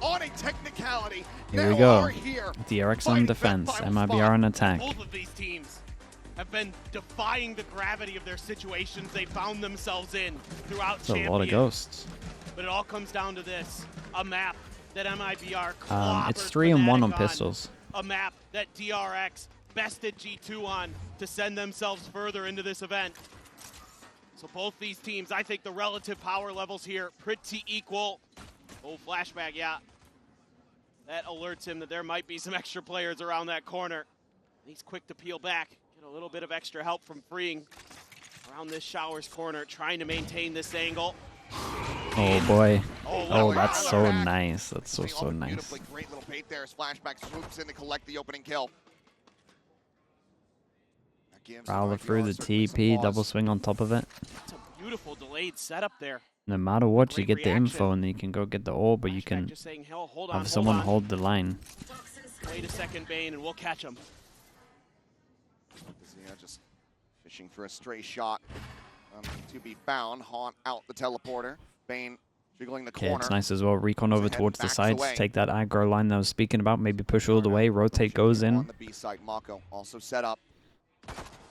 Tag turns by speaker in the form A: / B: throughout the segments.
A: on a technicality.
B: Here we go. DRX on defense, MIBR on attack.
C: Both of these teams have been defying the gravity of their situations they found themselves in throughout
B: That's a lot of ghosts.
C: But it all comes down to this: a map that MIBR clobbers
B: it's 3-1 on
C: Fnatic
B: pistols.
C: a map that DRX bested G2 on to send themselves further into this event. So both these teams, I think the relative power levels here pretty equal. Oh, Flashback, yeah. That alerts him that there might be some extra players around that corner. He's quick to peel back, get a little bit of extra help from freeing around this Showers corner, trying to maintain this angle.
B: Oh boy.
A: Oh,
B: Oh, that's so nice. That's so nice.
A: Beautifully, great little bait there as Flashback swoops in to collect the opening kill.
B: Prowler through the TP, double swing on top of it.
C: It's a beautiful delayed setup there.
B: No matter what, you
C: Great
B: get the
C: reaction.
B: info and you can go get the orb, or you can
C: Just saying, hell, hold
B: have someone hold the line.
C: Wait a second, Bane, and we'll catch him.
A: Yeah, just fishing for a stray shot to be found. Haunt out the teleporter. Bane jiggling the corner.
B: Okay, it's nice as well. Recon over towards the
A: backs
B: sides.
A: away.
B: Take that aggro line that I was speaking about. Maybe push all the way. Rotate goes
A: On
B: in.
A: the B side, Mako also set up.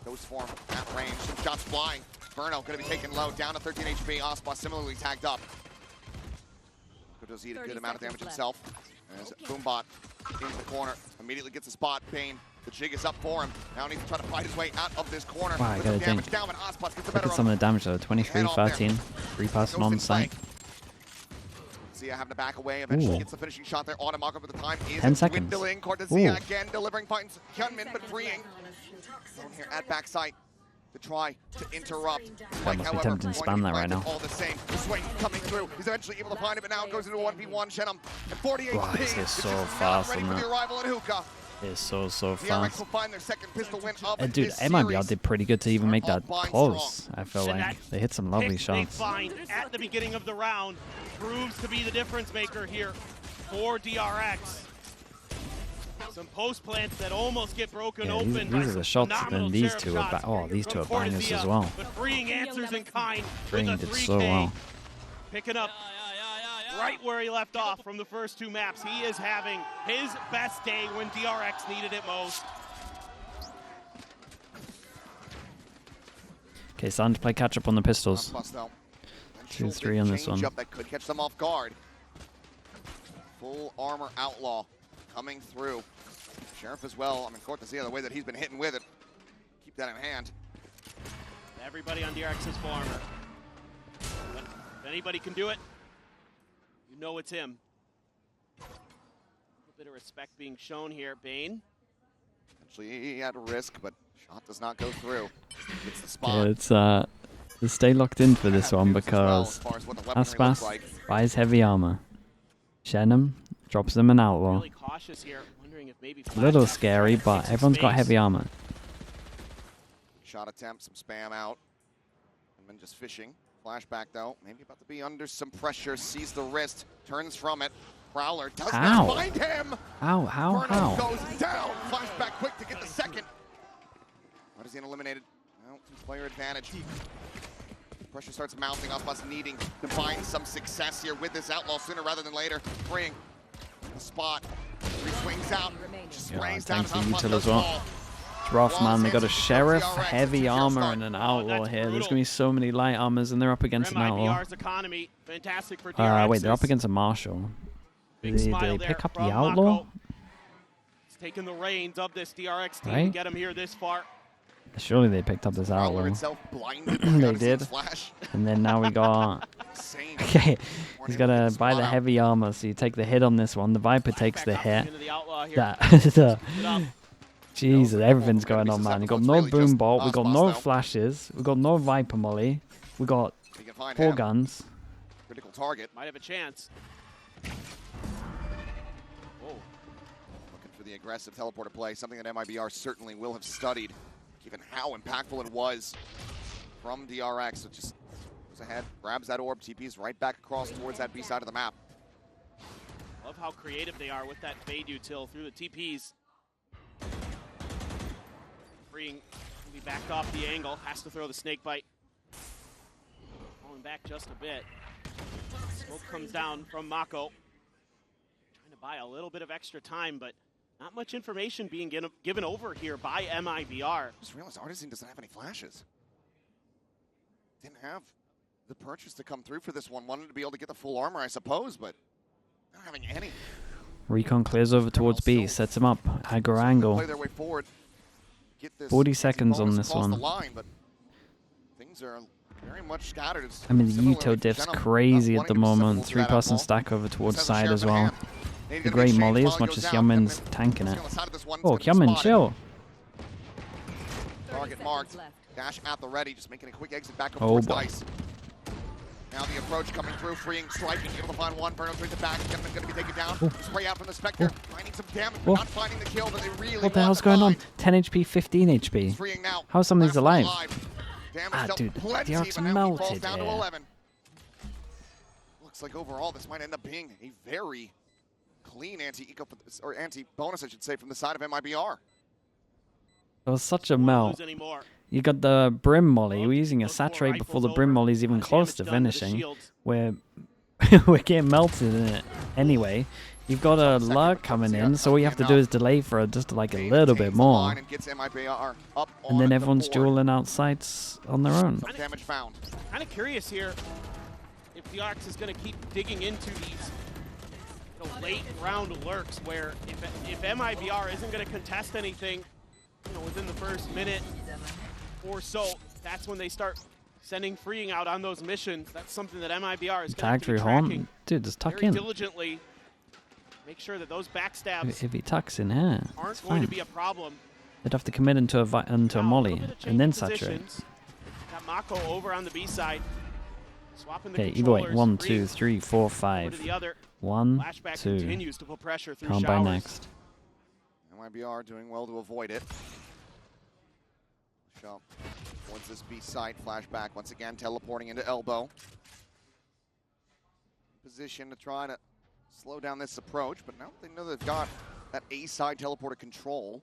A: Goes for him at range. Some shots flying. Verno going to be taken low. Down to 13 HP. Ospa similarly tagged up. Does eat a good amount of damage himself. As Boombot into the corner. Immediately gets a spot. Bane. The jig is up for him. Now needs to try to fight his way out of this corner.
B: Wow, I gotta think.
A: Down, but Ospa gets a
B: Look
A: better
B: at some of the damage though. 23, 13. 3 passing on site.
A: Zia having to back away. Eventually
B: Ooh.
A: gets the finishing shot there. Automaco, but the time is
B: 10 seconds.
A: dwindling. Cortez
B: Ooh.
A: Zia again delivering. Finds Hyunmin, but freeing. Down here at backside to try to interrupt.
B: I must be tempting to spam that right now.
A: All the same. The swing coming through. He's eventually able to find it, but now it goes into a 1v1. Shenum at 48
B: Wow,
A: HP.
B: this is
A: It's
B: so
A: just
B: fast
A: not ready
B: on
A: for
B: that.
A: the arrival in Hookah.
B: It's so
A: DRX
B: fast.
A: will find their second pistol win of
B: Dude,
A: this
B: MIBR
A: series.
B: did pretty good to even make that
A: All bind
B: close.
A: strong.
B: I feel
C: And
B: like
C: that
B: they hit some lovely
C: pick they
B: shots.
C: find at the beginning of the round proves to be the difference maker here for DRX. Some post plants that almost get broken
B: Yeah,
C: open.
B: these
C: by
B: are the
C: some
B: shots,
C: phenomenal
B: and these
C: sheriff
B: two are
C: shots
B: oh, these two are
C: from
B: bangers
C: Fortezia,
B: as well.
C: But freeing answers in kind
B: Freeing
C: with a
B: did
C: 3K.
B: so well.
C: Picking up right where he left off from the first two maps. He is having his best day when DRX needed it most.
B: Okay, starting to play catch up on the pistols.
A: Plus, though.
B: 2-3 on this one.
A: That could catch them off guard. Full armor outlaw coming through. Sheriff as well. I mean, Cortezia, the way that he's been hitting with it. Keep that in hand.
C: Everybody on DRX is full armor. But if anybody can do it, you know it's him. A little bit of respect being shown here, Bane.
A: Actually, at risk, but shot does not go through. Gets the spot.
B: Yeah, it's let's stay locked in for this one because Aspas buys heavy armor. Shenum drops them an outlaw.
C: Really cautious here, wondering if maybe
B: A little
C: Flashback
B: scary,
C: takes
B: but
C: some
B: everyone's got
C: space.
B: heavy armor.
A: Shot attempt, some spam out. And then just fishing. Flashback though, maybe about to be under some pressure. Sees the wrist, turns from it. Prowler does
B: How?
A: not find him.
B: How?
A: Verno goes down. Flashback quick to get the second. Artisan eliminated. Well, player advantage. Pressure starts mounting. Ospas needing to find some success here with this outlaw sooner rather than later. Freeing the spot. Three swings out. Just sprays down.
B: thanks to Util as well. It's rough, man. They got a sheriff, heavy armor, and an outlaw here. There's gonna be so many light armors, and they're up against an outlaw.
C: MIBR's economy, fantastic for DRX.
B: Wait, they're up against a marshal.
C: Big
B: Did
C: smile
B: they
C: there
B: pick up the
C: from
B: outlaw?
C: Mako. He's taking the reins of this DRX team to
B: Right?
C: get him here this far.
B: Surely they picked up this outlaw.
A: Prowler itself blinded.
B: They did.
A: Flash.
B: And then now we got...
A: Insane.
B: Okay, he's
A: Weren't able to
B: gotta
A: get
B: buy the
A: spot out.
B: heavy armor, so you take the hit on this one. The Viper takes the
C: Flashback
B: hit.
C: into the outlaw here.
B: That,
C: Picks it up.
B: Jesus, everything's going on, man. We got no
A: Really just
B: boom bolt, we got
A: Ospas
B: no
A: now.
B: flashes, we got no Viper molly, we got
A: He can find
B: 4
A: him.
B: guns.
A: Critical target.
C: Might have a chance. Oh,
A: Looking for the aggressive teleporter play, something that MIBR certainly will have studied, given how impactful it was from DRX. So just goes ahead, grabs that orb, TPs right back across towards that B side of the map.
C: love how creative they are with that fade util through the TPs. Freeing, can be backed off the angle, has to throw the snake bite. Falling back just a bit. Smoke comes down from Mako. buy a little bit of extra time, but not much information being given over here by MIBR.
A: Just realized Artisan doesn't have any flashes. Didn't have the purchase to come through for this one. Wanted to be able to get the full armor, I suppose, but not having any.
B: Recon clears over towards B, sets him up. Aggro angle.
A: Play their way forward. Get this
B: 40 seconds on this
A: across the
B: one.
A: line, but things are very much scattered.
B: I mean, the
A: Similarly
B: Yuto
A: for
B: diff's
A: Venom,
B: crazy
A: not
B: at the
A: wanting to be
B: moment.
A: susceptible to that
B: 3-person
A: at
B: stack over
A: all.
B: towards
A: Just has a
B: side
A: share
B: as
A: of the
B: well.
A: hand. Needed
B: The
A: to
B: great
A: exchange
B: molly,
A: while
B: as
A: he
B: much
A: goes
B: as
A: down.
B: Hyunmin's
A: Hyunmin
B: tanking
A: on
B: it.
A: the side of this one,
B: Oh,
A: it's gonna be
B: Hyunmin,
A: spotted.
B: chill.
A: Target marked. Dash at the ready, just making a quick exit back up
B: Oh,
A: towards
B: boy.
A: Dice. Now the approach coming through, freeing, striking, able to find one. Burno brings it back. Hyunmin's going to be taken down. Spray out from the Spectre, finding some damage, but not finding the kill that they really
B: What the
A: want
B: hell's
A: to
B: going on?
A: find.
B: 10 HP, 15 HP.
A: Freeing now.
B: How are some of these
A: Last one
B: alive?
A: Damage
B: Ah,
A: dealt
B: dude,
A: plenty,
B: DRX
A: but now he falls
B: melted
A: down to
B: here.
A: 11. Looks like overall this might end up being a very clean anti-eco, or anti-bonus, I should say, from the side of MIBR.
B: It was such a
C: Won't
B: melt.
C: lose anymore.
B: You got the Brim Molly. We're using a
C: Those four
B: saturate before the
C: rifles
B: Brim
C: over.
B: Molly's even close
C: Damage
B: to
C: done the
B: finishing.
C: shields.
B: We're we're getting melted in it anyway. You've got a lurk coming in, so all you have to do is delay for it just like a little bit more. And then everyone's dueling outside on their own.
A: Some damage found.
C: Kind of curious here if DRX is going to keep digging into these late round lurks where if MIBR isn't going to contest anything within the first minute or so, that's when they start sending freeing out on those missions. That's something that MIBR is going to
B: Tag
C: be
B: through
C: tracking
B: horn. Dude, just tuck
C: very
B: in.
C: diligently. Make sure that those backstabs
B: If he tucks in here, it's
C: aren't going
B: fine.
C: to be a problem.
B: They'd have to commit into a
C: Now,
B: molly
C: little bit of
B: and then
C: change of
B: saturate.
C: positions. Got Mako over on the B side. Swapping the
B: Okay, either way.
C: controllers,
B: 1,
C: freeing
B: 2, 3, 4,
C: over to
B: 5.
C: the other.
B: 1,
C: Flashback
B: 2.
C: continues to put pressure through
B: Can't
C: showers.
B: buy next.
A: MIBR doing well to avoid it. Shot towards this B site. Flashback once again teleporting into elbow. Position to try to slow down this approach, but now they know they've got that A side teleporter control.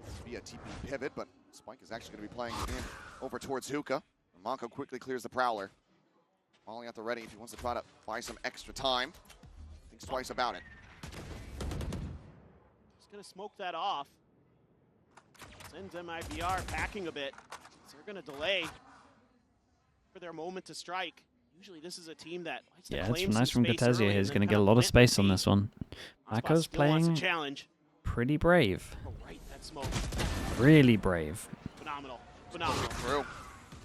A: This would be a TP pivot, but Spike is actually going to be playing in over towards Hookah. Mako quickly clears the Prowler. Molly at the ready if he wants to try to buy some extra time. Thinks twice about it.
C: Just going to smoke that off. Sends MIBR packing a bit. So they're going to delay for their moment to strike. Usually this is a team that likes to
B: Yeah,
C: claim
B: it's nice
C: some
B: from
C: space
B: Katezia.
C: early
B: He's
C: and
B: going to
C: then
B: get a
C: kinda
B: lot of
C: plant
B: space
C: the
B: on
C: seed.
B: this one.
C: Hotspot
B: Mako's
C: still wants a
B: playing
C: challenge.
B: pretty brave.
C: Oh, right, that smoke.
B: Really brave.
C: Phenomenal. Phenomenal.
A: Through.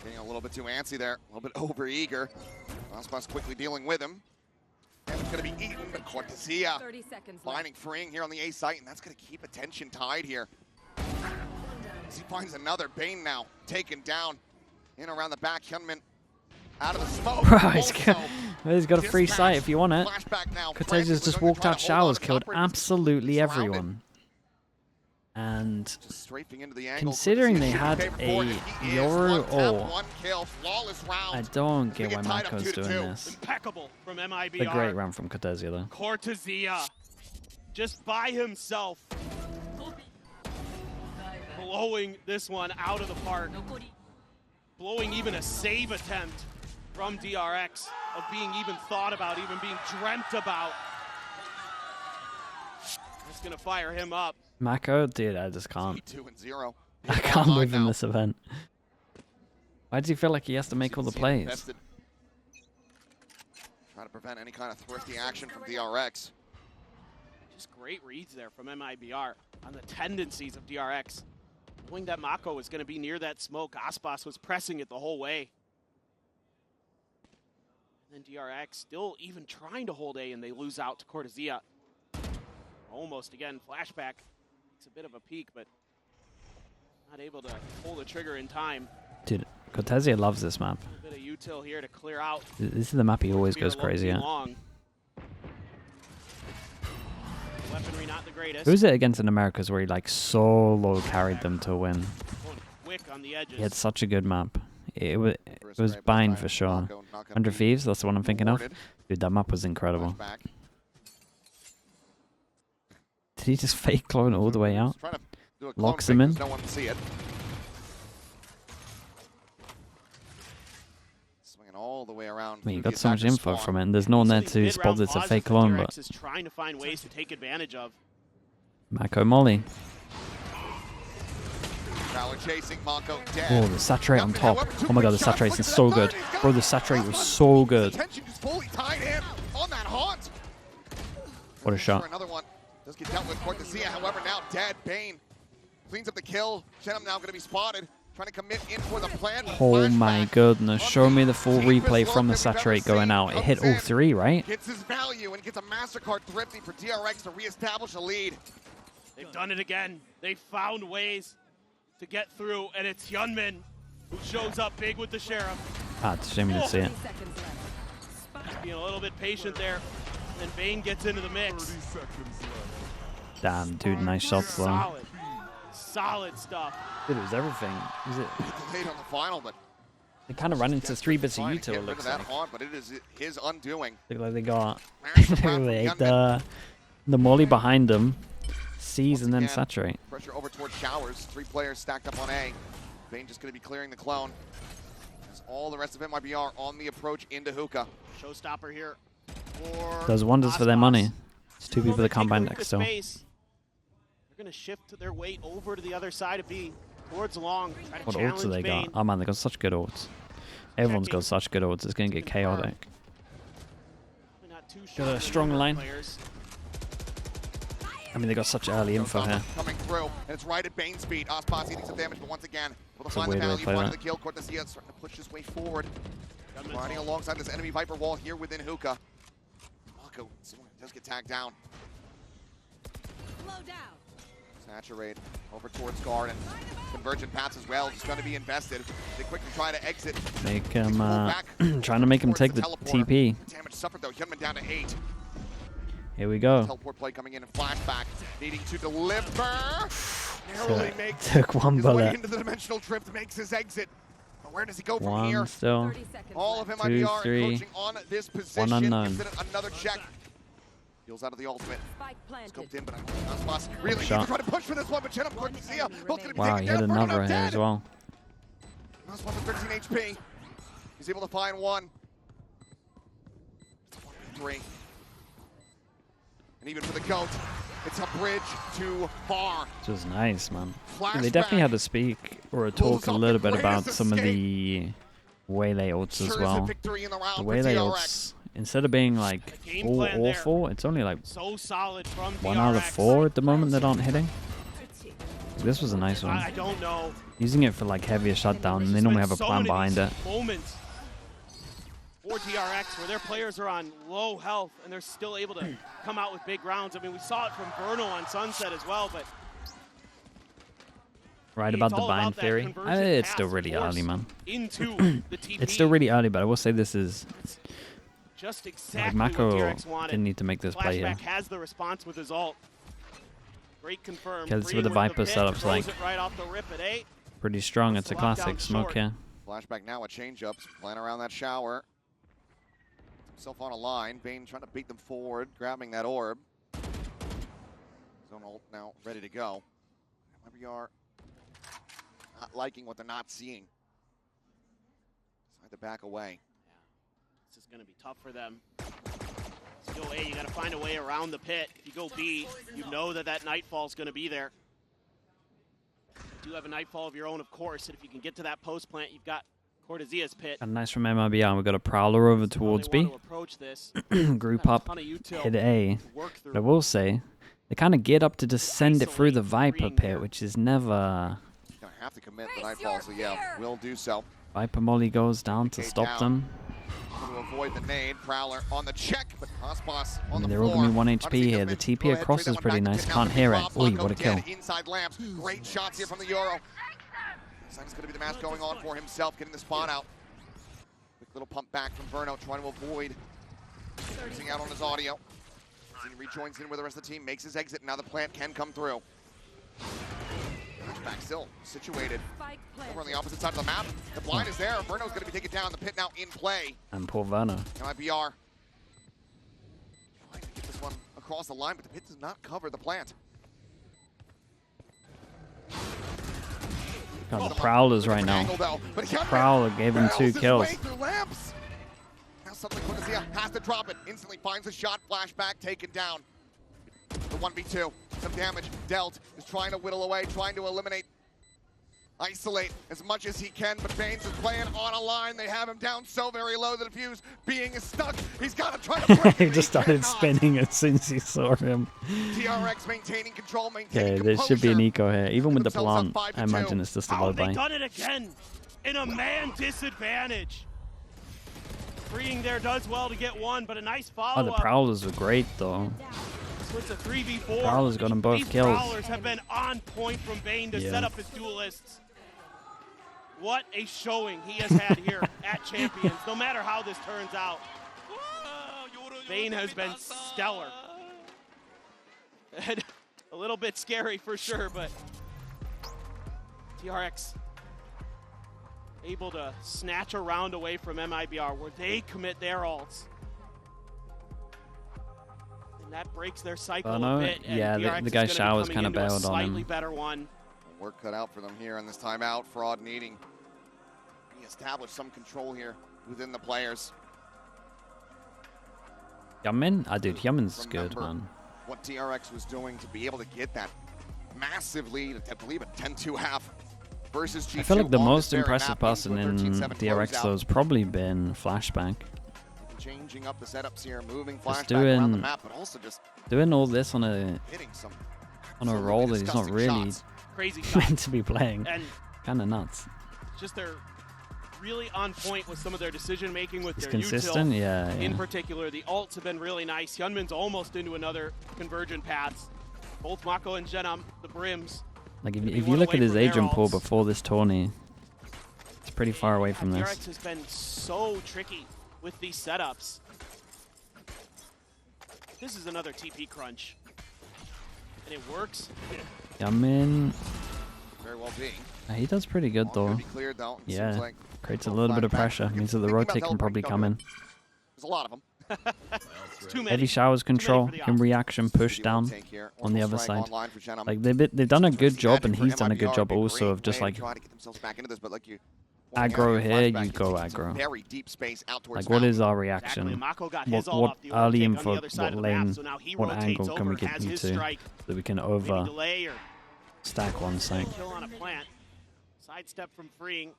A: Getting a little bit too antsy there, a little bit over-eager. Hotspot's quickly dealing with him. And it's going to be eaten, but Cortesia
D: 30 seconds
A: finding freeing here on the A site, and that's going to keep attention tied here. As he finds another Bane now, taken down in around the back. Hyunmin out of the smoke.
B: He's got a free sight if you want it.
A: Flashback now.
B: Cortezia's just walked out showers, killed absolutely everyone. And
A: Just strafing into the angle.
B: considering they
A: Cortesia
B: had
A: should be
B: a
A: favored for it, and he is.
B: Yoru
A: One tap,
B: ore,
A: one kill, flawless round.
B: I don't get
A: They
B: why
A: get tied up
B: Mako's
A: 2-2.
B: doing this.
C: Impeccable from MIBR.
B: The great round from Cortesia though.
C: Cortesia, just by himself, blowing this one out of the park. Blowing even a save attempt from DRX of being even thought about, even being dreamt about. Just gonna fire him up.
B: Mako, dude, I just can't.
A: 2-0.
B: I can't live in this event. Why does he feel like he has to make all the plays?
A: Invested. Trying to prevent any kind of thrifty action from DRX.
C: Just great reads there from MIBR on the tendencies of DRX. Knowing that Mako was going to be near that smoke, Aspas was pressing it the whole way. And then DRX still even trying to hold A, and they lose out to Cortesia. Almost again, Flashback. It's a bit of a peak, but not able to pull the trigger in time.
B: Dude, Cortesia loves this map.
C: A bit of util here to clear out.
B: This is the map he always goes
C: Spear low,
B: crazy at.
C: long. Weaponry not the greatest.
B: Who was it against in Americas where he like solo carried them to win?
C: Going quick on the edges.
B: He had such a good map. It was Bind for sure. 100 Thieves, that's the one I'm thinking of. Dude, that map was incredible. Did he just fake clone all the way out? Locks him in.
A: No one can see it. Swinging all all the way around.
B: I mean, you
A: through
B: got
A: the
B: so much
A: attacker
B: info
A: spawn.
B: from it, and there's no one there to spot that it's a fake clone, but...
C: DRX is trying to find ways to take advantage of.
B: Mako Molly.
A: Prowler chasing, Mako dead.
B: Oh, the saturate on top. Oh my god, the saturate's so good. Bro, the saturate was so good.
A: Attention just fully tied in on that haunt.
B: What a shot.
A: Another one does get dealt with. Cortesia, however, now dead. Bane cleans up the kill. Shenum now going to be spotted. Trying to commit in for the plan.
B: Oh my goodness. Show me the full replay from the saturate going out. It hit 03, right?
A: Gets his value and gets a MasterCard thrifty for DRX to reestablish a lead.
C: They've done it again. They found ways to get through, and it's Hyunmin who shows up big with the Sheriff.
B: Ah, it's a shame you didn't see it.
C: Being a little bit patient there, and Bane gets into the mix.
B: Damn, dude, nice shots though.
C: Solid, solid stuff.
B: Dude, it was everything. Was it?
A: Delayed on the final, but
B: They kind of ran into 3 bits of
A: trying to
B: Yuto,
A: get
B: it
A: rid
B: looks
A: of that
B: like.
A: haunt, but it is his undoing.
B: Look like they got
A: Massive round from Hyunmin.
B: the molly behind them, C's,
A: Once
B: and then
A: again,
B: saturate.
A: Pressure over towards Showers. 3 players stacked up on A. Bane just going to be clearing the clone. As all the rest of MIBR on the approach into Hookah.
C: Showstopper here. For
B: Does wonders for their
C: Aspas.
B: money. It's 2 people that
C: Take
B: combine
C: Hookah
B: deck still.
C: space. They're going to shift their weight over to the other side of B, towards long. Try to
B: What ults do they got?
C: Bane.
B: Oh man, they got such good ults. Everyone's got such good ults, it's gonna get chaotic.
C: Not too
B: Got
C: sure
B: a
C: of
B: strong
C: the
B: line.
C: players.
B: I mean, they got such early info here.
A: Coming through, and it's right at Bane speed. Aspas eating some damage, but once again, will
B: It's a
A: find the
B: weird way to
A: value,
B: play
A: finding
B: that.
A: the kill. Cortesia starting to push his way forward. Riding alongside this enemy Viper wall here within Hookah. Mako does get tagged down.
D: Slow down.
A: Saturate over towards guard, and convergent paths as well. Just going to be invested. They quickly try to exit.
B: Make him,
A: Pull back
B: trying to make him
A: towards
B: take the
A: teleporter.
B: TP.
A: Damage suffered though. Hyunmin down to 8.
B: Here we go.
A: Teleport play coming in and flashback, needing to deliver. Narrowly makes
B: Took one
A: his way
B: bullet.
A: into the dimensional drift, makes his exit. But where does he go from
B: One
A: here?
B: still.
D: 30 seconds
A: All of
D: left.
A: MIBR
B: 2, 3.
A: encroaching on this position.
B: unknown.
A: Gets in another check. Heals out of the ultimate.
D: Spike planted.
A: Scoped in, but I don't think Aspas really needs
B: Shot.
A: to try to push for this one. But Chenem Cortesia both going to be
B: Wow,
A: taken
B: he
A: down.
B: hit
A: Bruno
B: another
A: now
B: here
A: dead.
B: as well.
A: Aspas with 13 HP. He's able to find one. It's a 1v3. And even for the GOAT, it's a bridge too far.
B: Which was nice, man.
A: Flashback.
B: They definitely had to speak or
A: Pulls
B: talk a
A: off
B: little
A: the
B: bit about
A: greatest
B: some of
A: escape.
B: the waylay ults as
A: Sure is a
B: well.
A: victory in the round
B: The
A: for
B: waylay
A: DRX.
B: ults, instead of being like
C: Game
B: all
C: plan there.
B: awful, it's only like
C: So solid from
B: 1 out of
C: DRX.
B: 4 at the moment that aren't hitting. This was a nice
C: I
B: one.
C: don't know.
B: Using it for like heavier shutdown, and they
C: There's
B: normally
C: been
B: have a
C: so
B: plan
C: many
B: behind it.
C: moments for DRX where their players are on low health and they're still able to come out with big rounds. I mean, we saw it from Bruno on Sunset as well, but
B: Right
C: it's
B: about the
C: all
B: bind
C: that
B: theory.
C: conversion
B: It's still
C: pass
B: really
C: force
B: early, man.
C: into the TP.
B: It's still really early, but I will say this is
C: just
B: like
C: exactly
B: Mako
C: what DRX wanted.
B: didn't need to make this play here.
C: Flashback has the response with his ult. Great confirm.
B: Okay, let's see
C: Green
B: what the
C: with
B: Viper
C: pit,
B: setup's
C: throws
B: like.
C: it right off the rip at 8.
B: Pretty strong. It's a
C: Lockdown
B: classic smoke
C: short.
B: here.
A: Flashback now at change-ups, playing around that shower. Himself on a line. Bane trying to beat them forward, grabbing that orb. Zone ult now ready to go. MIBR not liking what they're not seeing. Decide to back away.
C: This is going to be tough for them. If you go A, you got to find a way around the pit. If you go B, you know that that Nightfall's going to be there. You do have a Nightfall of your own, of course, and if you can get to that post plant, you've got Cortesia's pit.
B: And nice from MIBR. And we've got a Prowler over
C: How
B: towards
C: they want
B: B.
C: to approach this.
B: Group
C: Got a
B: up,
C: ton of util
B: hit A.
C: to work through.
B: But I will say, they kind of get up to just send it through the
C: Isolate
B: Viper
C: green
B: pit,
C: here.
B: which is never...
A: Gonna have to commit the
D: Face
A: Nightfall,
D: your
A: so yeah,
D: fear.
A: will do so.
B: Viper Molly goes down to
A: Okay,
B: stop
A: down.
B: them.
A: To avoid the nade, Prowler on the check, but Aspas
B: I
A: on
B: mean,
A: the
B: they're all
A: floor.
B: gonna be 1
A: Obviously,
B: HP here. The
A: Hyunmin,
B: TP
A: go ahead,
B: across
A: trade
B: is
A: that one
B: pretty
A: back to
B: nice.
A: Kit.
B: Can't
A: Now
B: hear
A: the
B: it.
A: Bob
B: Oi,
A: Mako
B: what a kill.
A: dead inside lamps. Great shots here from the Euro. It's going to be the match going on for himself, getting the spot out. Quick little pump back from Verno, trying to avoid losing out on his audio. As he rejoins in with the rest of the team, makes his exit, and now the plant can come through. Back still situated
D: Spike
A: over on the
D: planted.
A: opposite side of the map. The blind is there. Verno's going to be taken down. The pit now in play.
B: And poor Werner.
A: MIBR trying to get this one across the line, but the pit does not cover the plant.
B: Got the Prowlers right now.
A: Angle, though, but Hyunmin
B: Prowler gave him 2
A: barrels his
B: kills.
A: way through lamps. suddenly Cortesia has to drop it. Instantly finds a shot. Flashback taken down. The 1v2. Some damage dealt. Is trying to whittle away, trying to eliminate, isolate as much as he can, but Baines is playing on a line. They have him down so very low that the defuse being stuck. He's got to try to break
B: He
A: it.
B: just started spinning as soon as he saw him.
A: DRX maintaining control, maintaining
B: Okay, there should be an
A: composure.
B: eco here. Even with the
A: Themselves up
B: plant,
A: 5-2.
B: I imagine it's just a
C: Oh,
B: low
C: they've
B: buy.
C: done it again in a man disadvantage. Freeing there does well to get one, but a nice
B: Oh, the
C: follow-up.
B: Prowlers were great, though.
C: So it's a 3v4.
B: Prowlers got them both
C: These
B: kills.
C: Prowlers have been on point from Bane to
B: Yeah.
C: set up his duelists. What a showing he has had here at Champions, no matter how this turns out. Bane has been stellar. And a little bit scary for sure, but DRX able to snatch a round away from MIBR where they commit their ults. And that breaks their cycle
B: Oh, no.
C: a bit. And
B: Yeah,
C: DRX
B: the guy
C: is gonna be
B: Showers
C: coming
B: kinda
C: into a
B: bailed on
C: slightly
B: him.
C: better one.
A: Work cut out for them here in this timeout. Fraud needing to establish some control here within the players.
B: Yamin? Ah, dude, Yamin's good,
A: Remember
B: man.
A: what DRX was doing to be able to get that massive lead, I believe a 10-2 half versus G2.
B: I feel like the
A: on
B: most
A: this very
B: impressive
A: map
B: person
A: into a
B: in
A: 13-7
B: DRX
A: closeout.
B: though has probably been Flashback.
A: Changing up the setups here, moving
B: Just
A: Flashback around the
B: doing-
A: map, but also just
B: Doing all this on a
A: hitting some
B: role that he's not
A: disgusting
B: really
A: shots.
C: Crazy shot.
B: meant to be playing.
C: And
B: Kind of nuts.
C: just they're really on point with some of their decision making with
B: It's
C: their
B: consistent,
C: util.
B: yeah.
C: In particular, the ults have been really nice. Hyunmin's almost into another convergent paths. Both Mako and Jenam, the Brims.
B: Like if
C: Gonna
B: you
C: be one
B: look at
C: away
B: his
C: from their
B: agent pool
C: ults.
B: before this tourney, it's pretty far away from
C: DRX
B: this.
C: has been so tricky with these setups. This is another TP crunch. And it works.
B: Yamin,
A: Very well being.
B: he does pretty good
A: All gonna
B: though.
A: be cleared, though. It
B: Yeah,
A: seems like
B: creates a
A: both
B: little bit of
A: Flashback-
B: pressure. Means that the
A: Thinking about
B: rotate can probably
A: Hellbreak,
B: come in.
A: There's a lot of them.
C: It's too many.
B: Heavy showers control,
C: for the
B: can
C: ops.
B: reaction push
A: Video
B: down
A: take here.
B: on the
A: Orbital
B: other
A: strike
B: side.
A: online for Jenam.
B: Like they've done a good
A: See
B: job,
A: that
B: and
A: for
B: he's done a good
A: MIBR,
B: job
A: be a
B: also
A: great
B: of just
A: way
B: like
A: to try to get themselves back into this, but like you pointing
B: aggro
A: out,
B: here,
A: Flashback
B: you
A: gets
B: go
A: into some
B: aggro.
A: Very deep space out towards
B: Like what
A: mountain.
B: is our
C: Exactly.
B: reaction?
C: Mako got his all
B: What
C: off the
B: early
C: overtake on
B: info,
C: the other side
B: what
C: of the map,
B: lane,
C: so now he
B: what
C: rotates
B: angle can
C: over
B: we
C: and
B: get
C: has
B: you
C: his
B: to
C: strike.
B: so that we can
C: Maybe
B: over
C: delay or
B: stack one side?
C: kill on a plant. Sidestep from freeing.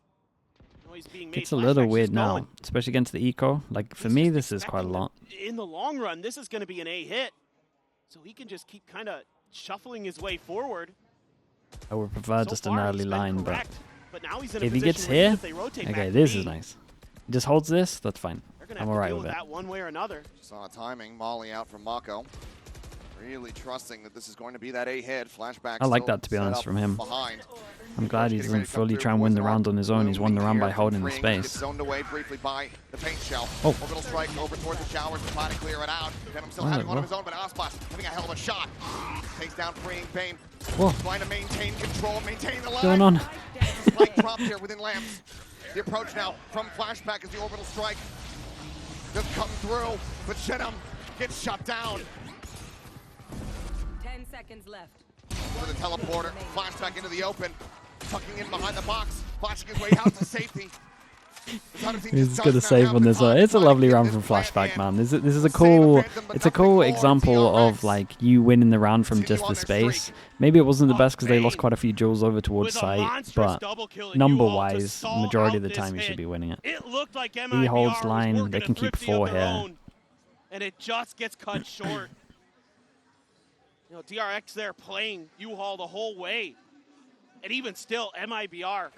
C: Noise being made.
B: It's a little
C: Flashback's
B: weird
C: just
B: now,
C: going.
B: especially against the eco. Like for me, this is quite a lot.
C: In the long run, this is going to be an A hit. So he can just keep kind of shuffling his way forward.
B: I would prefer
C: So
B: just an
C: far,
B: early
C: he's been
B: line, but
C: correct, but now he's in a
B: if he
C: position
B: gets
C: where even
B: here,
C: if they rotate back
B: okay,
C: to
B: this
C: B,
B: is nice. He just holds this, that's fine.
C: They're going to
B: I'm
C: have to
B: alright
C: deal
B: with
C: with
B: it.
C: that one way or another.
A: Saw timing. Molly out from Mako. Really trusting that this is going to be that A hit. Flashback.
B: I like
A: still
B: that, to be
A: set
B: honest,
A: up
B: from him.
A: Behind.
B: I'm glad he
A: Getting ready
B: doesn't
A: to come
B: fully
A: through
B: try and win the
A: fourth
B: round on his own. He's won the round by
A: here
B: holding the
A: from Ring. Gets
B: space.
A: zoned away briefly by the paint shell.
B: Oh.
A: Orbital strike over towards the showers to try to clear it out. Venom still
B: Oh,
A: having one of
B: whoa.
A: his own, but Aspas having a hell of a shot. Takes down freeing Bane.
B: Whoa,
A: Trying to maintain control, maintain the line.
B: what's going on?
A: Spike dropped here within lamps. The approach now from Flashback as the orbital strike just come through, but Shenham gets shut down
D: 10 seconds left.
A: for the teleporter. Flashback into the open, tucking in behind the box, flashing his way out to safety.
B: He's got to save on this one. It's a lovely round from Flashback, man. This is a cool, it's a cool example of like you winning the round from just the space. Maybe it wasn't the best because they lost quite a few jewels over towards
C: With a
B: site,
C: monstrous
B: but
C: double kill and
B: number-wise,
C: U-Haul to stall
B: majority of
C: out
B: the time
C: this
B: you should be
C: hit.
B: winning it.
C: It looked like MIBR
B: holds
C: was
B: line,
C: working
B: they
C: a
B: can keep
C: thrifty of
B: 4
C: their
B: here.
C: own, and it just gets cut short. You know, DRX there playing U-Haul the whole way. And even still, MIBR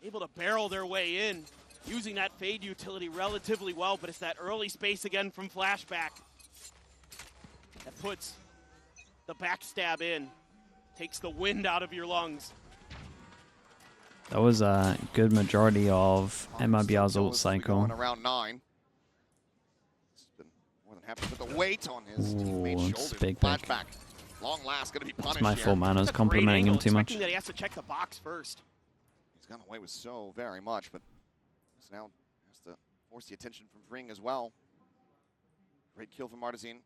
C: able to barrel their way in, using that fade utility relatively well, but it's that early space again from Flashback that puts the backstab in, takes the wind out of your lungs.
B: That was a good majority of MIBR's ult cycle.
A: Going around 9. He's been more than happy to put the weight on his
B: Ooh,
A: teammate's
B: it's
A: shoulders.
B: big pick.
A: Flashback. Long last, going to be punished
B: It's my
A: here.
B: fault, man. I was
C: That's a great
B: complimenting him
C: angle,
B: too much.
C: expecting that he has to check the box first.
A: He's gone away with so very much, but now has to force the attention from Ring as well. Great kill from Artesine.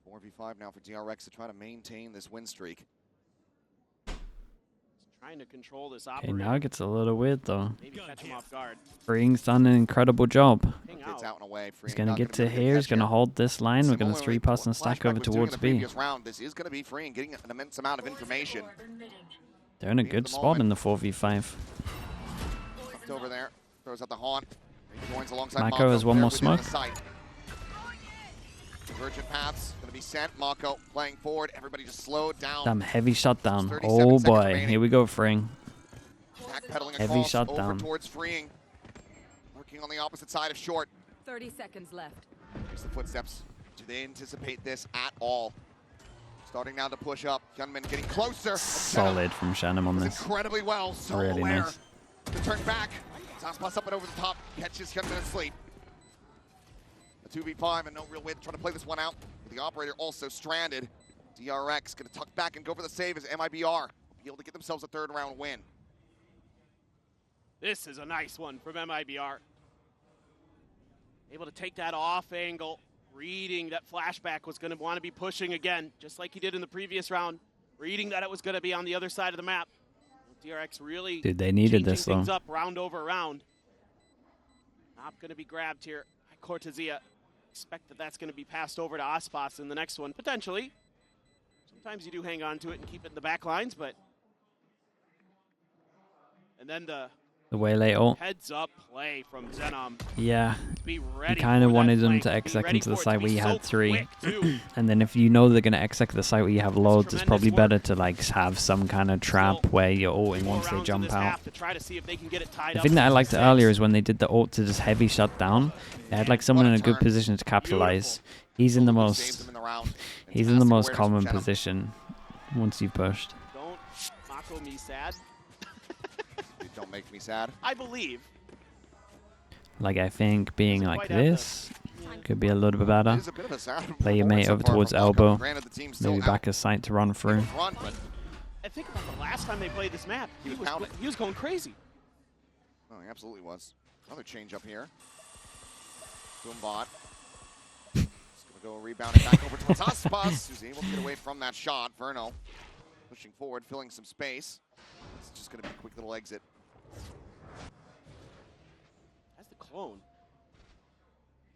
A: 4v5 now for DRX to try to maintain this win streak.
C: Trying to control this
B: Okay,
C: operator.
B: now it gets a little weird though.
C: Maybe catch him off guard.
B: Freeing's done an incredible job.
C: Hang
A: It's
C: out.
A: out and away.
B: He's going to get to here. He's going to hold this line. We're going to 3-pass and stack over towards B.
A: This is going to be Freeing, getting an immense amount of information.
B: They're in a good spot in the 4v5.
A: Left over there. Throws out the haunt. He joins alongside
B: Mako has one more smoke.
A: Divergent paths going to be sent. Mako playing forward. Everybody just slowed down.
B: Damn, heavy shutdown.
A: 37
B: Oh
A: seconds
B: boy,
A: remaining.
B: here we go, Freeing.
A: Backpedaling
B: Heavy
A: across
B: shutdown.
A: over towards Freeing. Working on the opposite side of short.
D: 30 seconds left.
A: Here's the footsteps. Do they anticipate this at all? Starting now to push up. Gunman getting closer.
B: Solid from Shannon on this.
A: Incredibly well. So
B: Really
A: aware.
B: nice.
A: To turn back. Zaspas up and over the top. Catches Gunman asleep. A 2v5 and no real way to try to play this one out. The operator also stranded. DRX going to tuck back and go for the save as MIBR be able to get themselves a third round win.
C: This is a nice one from MIBR. Able to take that off angle, reading that Flashback was going to want to be pushing again, just like he did in the previous round. Reading that it was going to be on the other side of the map. DRX really
B: Dude, they needed
C: changing
B: this though.
C: things up round over round. Not going to be grabbed here by Cortezia. Expect that that's going to be passed over to Aspas in the next one, potentially. Sometimes you do hang on to it and keep it in the back lines, but... And then the
B: Waylay ult.
C: heads up play from Zenom.
B: Yeah,
C: Be
B: you
C: ready
B: kind of
C: for that
B: wanted them
C: flank,
B: to
C: be
B: exec
C: ready
B: into the
C: for it
B: site
C: to
B: where
C: be
B: you
C: so
B: had 3.
C: quick, too.
B: And then if you know they're going to exec the site where you have loads, it's probably
C: tremendous
B: better to like have some kind of trap where you're ulting
C: More
B: once they
C: rounds in
B: jump
C: this
B: out.
C: half to try to see if they can get it tied
B: The
C: up
B: thing that I
C: for
B: liked
C: 6.
B: earlier is when they did the ult to just heavy shut down. They had like someone in a good position to capitalize. He's in the
A: Saves them
B: most
A: in the round.
B: he's in the
A: Fantastic
B: most
A: awareness
B: common
A: from Shannon.
B: position once you've pushed.
C: Don't Mako me sad.
A: Don't make me sad.
C: I believe.
B: Like I think being
C: Doesn't
B: like
C: quite have
B: this could be a little bit better.
A: It is a bit of a sad
B: Play your mate
A: performance so
B: over
A: far
B: towards
A: from Mako.
B: elbow.
A: Granted, the team's still
B: Maybe
A: out
B: back a site to run through.
A: in front, but
C: I think about the last time they played this map.
A: He was pounding.
C: He was going crazy.
A: oh, he absolutely was. Another change up here. Boombot. Just gonna go rebound it back over towards Aspas, who's able to get away from that shot. Verno pushing forward, filling some space. It's just gonna be a quick little exit.
C: That's the clone.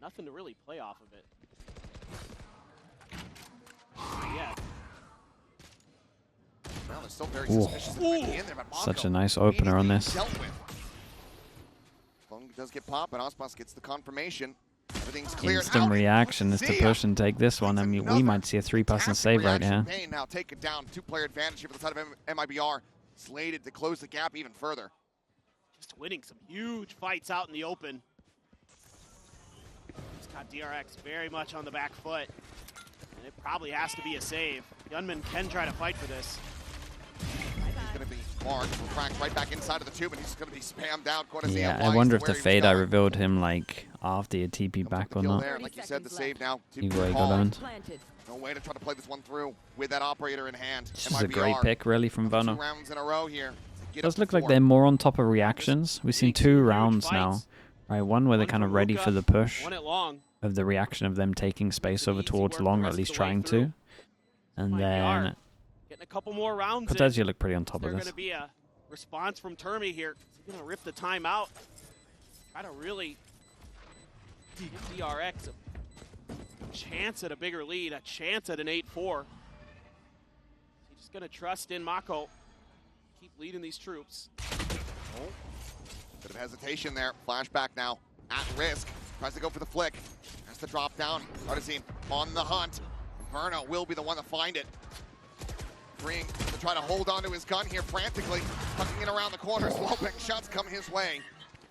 C: Nothing to really play off of it. Yeah.
A: Well, they're still very
B: Ooh.
A: suspicious of the in there, but Mako
B: Such a nice opener on
A: immediately
B: this.
A: dealt with. Phone does get popped, but Aspas gets the confirmation. Everything's cleared
B: Instant
A: out.
B: reaction is to
A: Cortezia
B: push and take this one. I mean, we might see a 3-pass and save right here.
A: Payne now taken down. 2-player advantage here for the side of MIBR. Slated to close the gap even further.
C: Just winning some huge fights out in the open. Just got DRX very much on the back foot. And it probably has to be a save. Gunman can try to fight for this.
A: He's going to be marked. Cracked right back inside of the tube, and he's going to be spammed out. Cortezia
B: Yeah, I
A: wise
B: wonder
A: to
B: if the
A: where he was
B: fade I
A: going.
B: revealed him like after your TP
A: Comes
B: back
A: up the
B: or
A: kill
B: not.
A: there. Like you said, the
D: 30
A: save now.
B: Either way,
A: called.
B: got owned.
D: Planted.
A: No way to try to play this one through with that operator in hand.
B: This is a great pick, really, from
A: 2
B: Vono.
A: rounds in a row here. to get
B: Does
A: up to
B: look like
A: 4.
B: they're more on top of reactions. We've seen 2 rounds now. Right, one where they're
C: One
B: kind of
C: for
B: ready
C: Ruka,
B: for the push
C: Won it long.
B: of the reaction of them taking space over
C: Easy
B: towards
C: work
B: long,
C: the
B: or at
C: rest
B: least
C: of the way
B: trying
C: through.
B: to. And
C: MIBR
B: then
C: getting a couple more rounds in.
B: Cortezia look pretty on top
C: Is there
B: of
C: going
B: this.
C: to be a response from Termi here? Is he going to rip the timeout? Try to really give DRX a chance at a bigger lead, a chance at an 8-4. He's just going to trust in Mako. Keep leading these troops.
A: Oh, bit of hesitation there. Flashback now at risk. Tries to go for the flick. Has to drop down. Artesine on the hunt. Verno will be the one to find it. Freeing to try to hold on to his gun here frantically. Tucking it around the corners. Loping shots come his way.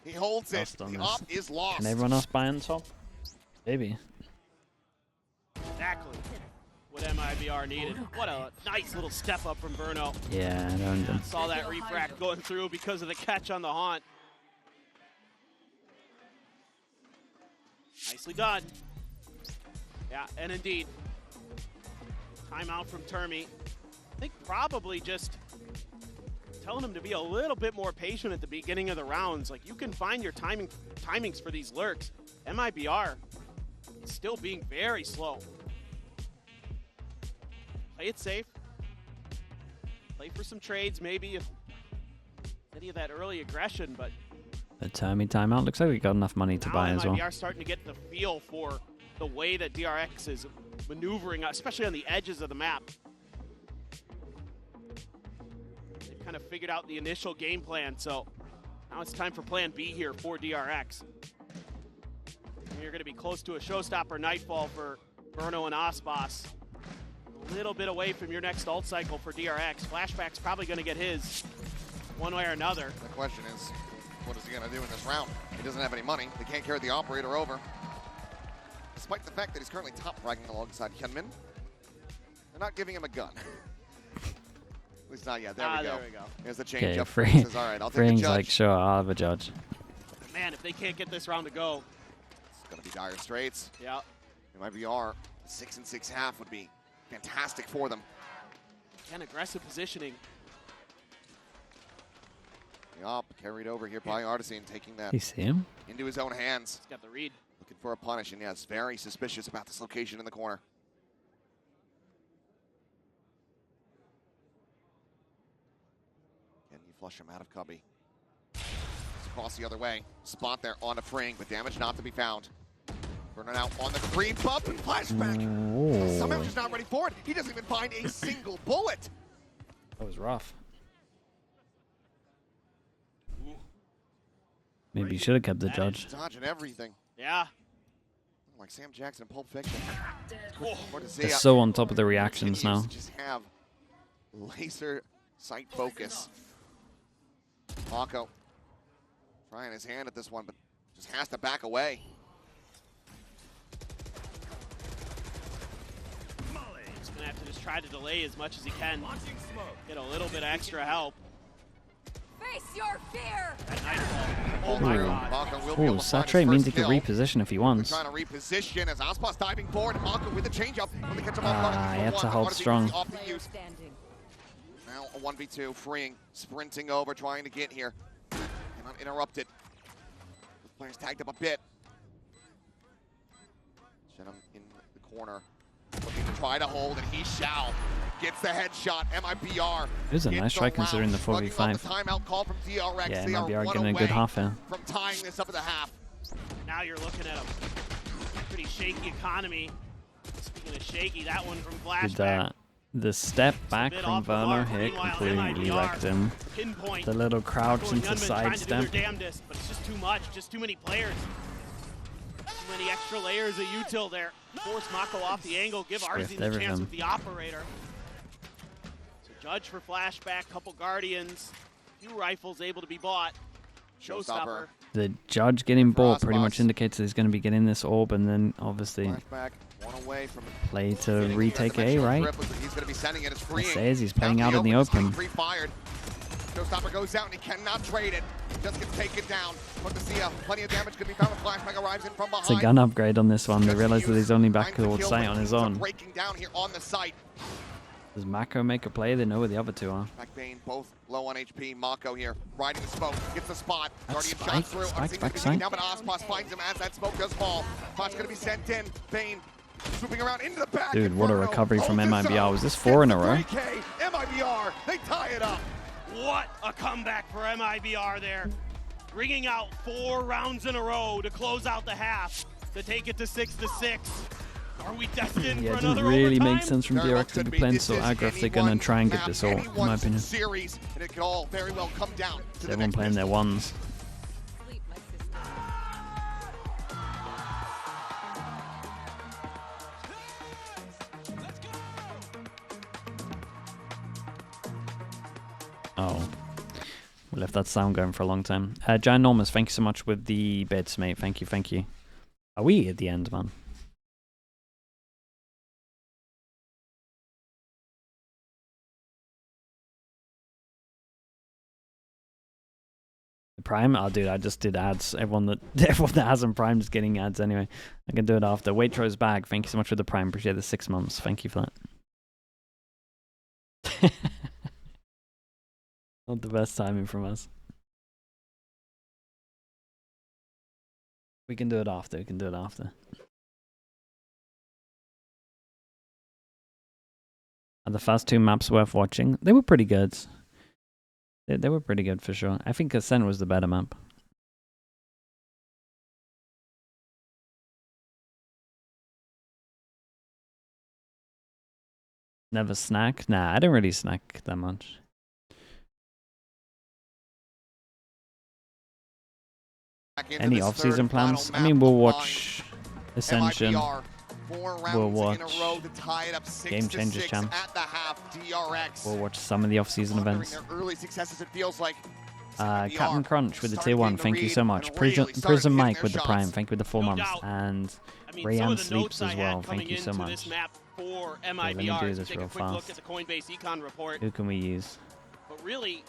A: He holds it.
B: Lost on
A: The
B: this.
A: op is lost.
B: Can everyone else buy on top? Maybe.
C: Exactly what MIBR needed. What a nice little step up from Verno.
B: Yeah, I owned him.
C: Saw that refract going through because of the catch on the haunt. Nicely done. Yeah, and indeed, timeout from Termi. I think probably just telling him to be a little bit more patient at the beginning of the rounds. Like, you can find your timings for these lurks. MIBR is still being very slow. Play it safe. Play for some trades, maybe, if any of that early aggression, but
B: The timeout. Looks like we got enough money to
C: now
B: buy as well.
C: MIBR starting to get the feel for the way that DRX is maneuvering, especially on the edges of the map. They've kind of figured out the initial game plan, so now it's time for plan B here for DRX. And you're going to be close to a showstopper nightfall for Verno and Osbos. A little bit away from your next ult cycle for DRX. Flashback's probably going to get his one way or another.
A: The question is, what is he going to do in this round? He doesn't have any money. They can't carry the operator over. Despite the fact that he's currently top fragging alongside Hyunmin, they're not giving him a gun. At least not yet. There we go.
C: There we go.
A: Here's the change
B: Okay,
A: up.
B: Free.
A: Says, all right, I'll take the
B: Freeing's
A: judge.
B: like, sure, I'll have a judge.
C: Man, if they can't get this round to go.
A: It's going to be dire straits.
C: Yeah.
A: MIBR, 6 and 6 half would be fantastic for them.
C: And aggressive positioning.
A: Yup, carried over here by Artisan, taking that
B: You see him?
A: into his own hands.
C: He's got the read.
A: Looking for a punish, and yeah, it's very suspicious about this location in the corner. Can you flush him out of Cubby? It's across the other way. Spot there on a Fring, but damage not to be found. Burning out on the creep up and flashback. Somehow just not ready for it. He doesn't even find a single bullet.
B: That was rough. Maybe you should have kept the judge.
A: Dodging everything.
C: Yeah.
A: Like Sam Jackson in Pulp Fiction.
B: They're so on top of the reactions now.
A: Just have laser sight focus. Mako trying his hand at this one, but just has to back away.
C: He's going to have to just try to delay as much as he can. Get a little bit of extra help.
D: Face your fear!
C: That nightfall. Oh my god.
A: Mako will be able
B: Ooh,
A: to find his
B: Satre means he
A: first
B: can
A: kill.
B: reposition if he wants.
A: Trying to reposition as Ospas diving forward, and Mako with the changeup. When they catch him off guard,
B: He
A: he's
B: had
A: for
B: to
A: one.
B: hold
A: Artisan
B: strong.
A: off the use.
D: Standing.
A: Now a 1v2, freeing, sprinting over, trying to get here. And uninterrupted. The players tagged up a bit. Shenham in the corner, looking to try to hold, and he shall. Gets the headshot. MIBR.
B: It was a nice try considering the 4v5.
A: Timeout call from DRX.
B: Yeah,
A: They are
B: MIBR
A: one
B: getting a good
A: away
B: half here.
A: from tying this up at the half.
C: Now you're looking at a pretty shaky economy. Speaking of shaky, that one from
B: Did
C: Flashback.
B: the step back
C: bit
B: from
C: off the
B: Verno
C: mark.
B: hit
C: Meanwhile,
B: completely
C: MIBR,
B: wrecked him.
C: Pinpoint.
B: The little crouch
C: Going
B: into
C: gunmen trying to do
B: sidestep.
C: their damnedest, but it's just too much. Just too many players. Too many extra layers of util there. Force Mako off the angle. Give Artisan the chance
B: everything.
C: with the operator. So judge for Flashback. Couple Guardians. Few rifles able to be bought. Showstopper.
B: The judge getting bought pretty
A: Crossboss.
B: much indicates that he's going to be getting this orb and then obviously
A: Flashback, one away from
B: play to
A: getting
B: retake
A: the
B: A,
A: dimensional
B: right?
A: grip. Looks like he's going to be sending it as freeing.
B: says he's playing
A: Down
B: out in the
A: just getting
B: open.
A: Pre-fired. Showstopper goes out and he cannot trade it. Just gonna take it down. But to see plenty of damage could be found. Flashback arrives in from behind.
B: It's a gun upgrade on this one. They
A: Just
B: realize that he's only back
A: finds the
B: towards
A: kill,
B: sight
A: but
B: on his
A: teams are
B: own.
A: breaking down here on the site.
B: Does Mako make a play? They know where the other two are.
A: Backbane both low on HP. Mako here riding the smoke, gets the spot.
B: That's
A: Guardian
B: Spike.
A: shot through.
B: Spike's
A: Unseen gonna be
B: backside.
A: taken down, but Ospas finds him as that smoke does fall. Spot's gonna be sent in. Bane swooping around into the back.
B: Dude, what a
A: Inferno
B: recovery from
A: holds this
B: MIBR.
A: up.
B: Was this 4 in a
A: Gets
B: row?
A: the 3K. MIBR, they tie it up.
C: What a comeback for MIBR there. Bringing out 4 rounds in a row to close out the half to take it to 6-6. Are we destined
B: Yeah,
C: for
B: it
C: another
B: didn't really
C: overtime?
B: make sense from
A: Very well
B: DRX to
A: could
B: be playing
A: This
B: so
A: is
B: aggro if they're going to
A: anyone's
B: try and get
A: map,
B: this all, in my
A: anyone's
B: opinion.
A: series, and it could all very well come down to the
B: Everyone
A: next
B: playing their
A: pistol.
B: ones.
D: Sleep, my sister.
B: Oh. We left that sound going for a long time. Ginormous, thank you so much with the bits, mate. Thank you, thank you. Are we at the end, man? The Prime? Oh, dude, I just did ads. Everyone that hasn't Prime is getting ads anyway. I can do it after. Waitrose Bag, thank you so much for the Prime. Appreciate the 6 months. Thank you for that. Not the best timing from us. We can do it after. We can do it after. Are the first 2 maps worth watching? They were pretty good. They were pretty good for sure. I think Ascent was the better map. Never snack? Nah, I didn't really snack that much. Any off-season plans? I mean, we'll watch Ascension.
A: MIBR, 4 rounds
B: We'll
A: in
B: watch
A: a row to tie it up 6
B: Game
A: to
B: Changers
A: 6
B: champ.
A: at the half. DRX.
B: We'll watch some of the off-season events.
A: Their early successes, it feels like.
B: Captain Crunch with the tier 1, thank you so much. Prism Mike with the Prime, thank you with the 4 months. And Rayan Sleeps as well, thank you so much.
C: Okay,
B: let me do this real fast.
C: Look at the Coinbase econ report.
B: Who can we use?
C: But really,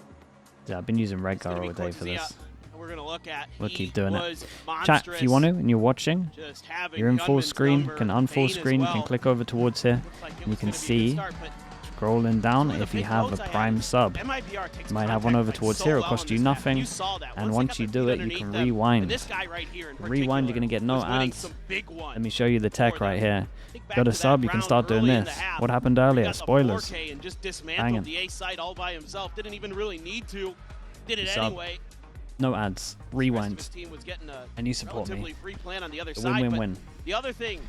B: Yeah, I've been using
C: it's gonna
B: Redgar
C: be
B: all day for this.
C: We're gonna look at.
B: We'll keep doing it.
C: Monstrous.
B: Chat, if you want to, and you're watching,
C: Just having
B: you're in full
C: Gunman's
B: screen,
C: number,
B: can unfull
C: Bane as
B: screen, you
C: well.
B: can click over towards here,
C: Looks like it
B: and you
C: was
B: can
C: gonna be a good
B: see,
C: start, but
B: scrolling down,
C: some of the
B: if you
C: big
B: have a
C: notes I
B: Prime
C: had,
B: sub.
C: MIBR takes
B: You might have one
C: contact
B: over
C: points
B: towards
C: so
B: here, it'll
C: well
B: cost
C: in
B: you
C: this map.
B: nothing,
C: You saw that.
B: and
C: they
B: once
C: got
B: you
C: their
B: do
C: feet
B: it, you
C: underneath
B: can
C: them,
B: rewind.
C: and this guy right here in
B: Rewind, you're
C: particular
B: gonna get no
C: was winning
B: ads.
C: some big ones
B: Let me show you the tech
C: for them.
B: right here.
C: Think back
B: Got
C: to
B: a
C: that
B: sub, you can
C: round
B: start doing
C: early in
B: this.
C: the half.
B: What happened
C: He
B: earlier?
C: got the
B: Spoilers.
C: 4K and just dismantled
B: Banging.
C: the A site all by himself. Didn't even really need to. Did it
B: Sub.
C: anyway.
B: No ads.
C: The rest of
B: Rewind.
C: his team was getting a
B: And you support
C: relatively
B: me.
C: free plan on the other
B: It's a
C: side.
B: win-win-win.
C: But the other thing,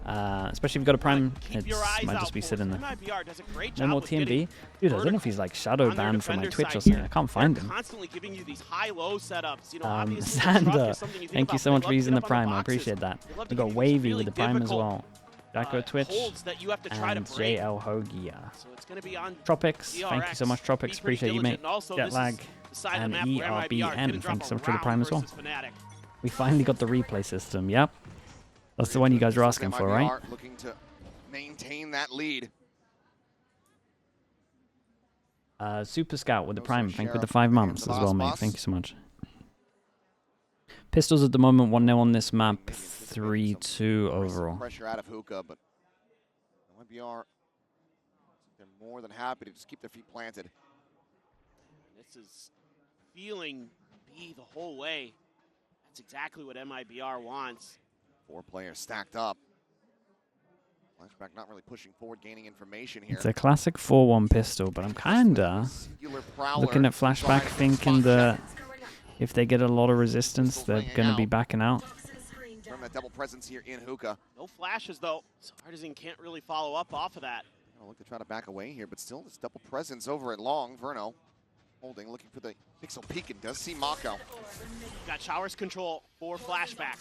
B: Especially if you've got a Prime,
C: keep
B: it
C: your eyes
B: might
C: out
B: just be
C: for.
B: sitting there.
C: MIBR does a great
B: No
C: job
B: more
C: with getting
B: TMB? Dude, I don't know if he's like shadow
C: on their
B: banned from my
C: defender
B: Twitch or
C: side
B: something.
C: here.
B: I can't find
C: They're
B: him.
C: constantly giving you these high-low setups. You know, obviously the truck
B: Sander,
C: is something you think
B: thank you
C: about,
B: so
C: but
B: much
C: they
B: for
C: love to
B: using
C: get
B: the
C: up on
B: Prime. I
C: boxes.
B: appreciate that.
C: They love
B: We
C: to
B: got
C: give you these
B: Wavy
C: really
B: with the Prime as
C: difficult,
B: well. Jacko Twitch
C: holds that you have to try
B: and
C: to break.
B: JL Hogia.
C: So it's going to be on
B: Tropics, thank you so much, Tropics.
C: Be pretty
B: Appreciate you, mate.
C: diligent. And also,
B: Jet
C: this
B: lag
C: is the side of
B: and
C: the map where MIBR
B: ERBN,
C: didn't drop
B: thanks so
C: a
B: much for the
C: round
B: Prime as well.
C: versus Fnatic.
B: We finally got the replay system. Yep, that's the one you guys were asking for, right?
A: MIBR looking to maintain that lead.
B: Super Scout with the
A: Also
B: Prime, thank you with the
A: Sheriff
B: 5
A: and
B: months
A: the
B: as well,
A: Boss
B: mate.
A: Boss.
B: Thank you so much. Pistols at the moment 1-0 on this map, 3-2 overall.
A: Pressure out of Hookah, but MIBR, they're more than happy to just keep their feet planted.
C: This is feeling B the whole way. That's exactly what MIBR wants.
A: 4 players stacked up. Flashback not really pushing forward, gaining information here.
B: It's a classic 4-1 pistol, but I'm kinda
A: Singular Prowler
B: looking at
A: trying
B: Flashback
A: to
B: thinking
A: spot
B: that if they get a lot of resistance,
A: Pistols
B: they're
A: laying
B: going to be
A: out.
B: backing out.
A: from that double presence here in Hookah.
C: No flashes, though. So Artisan can't really follow up off of that.
A: I'll look to try to back away here, but still this double presence over at Long. Verno holding, looking for the pixel peek, and does see Mako.
C: Got showers control for Flashback.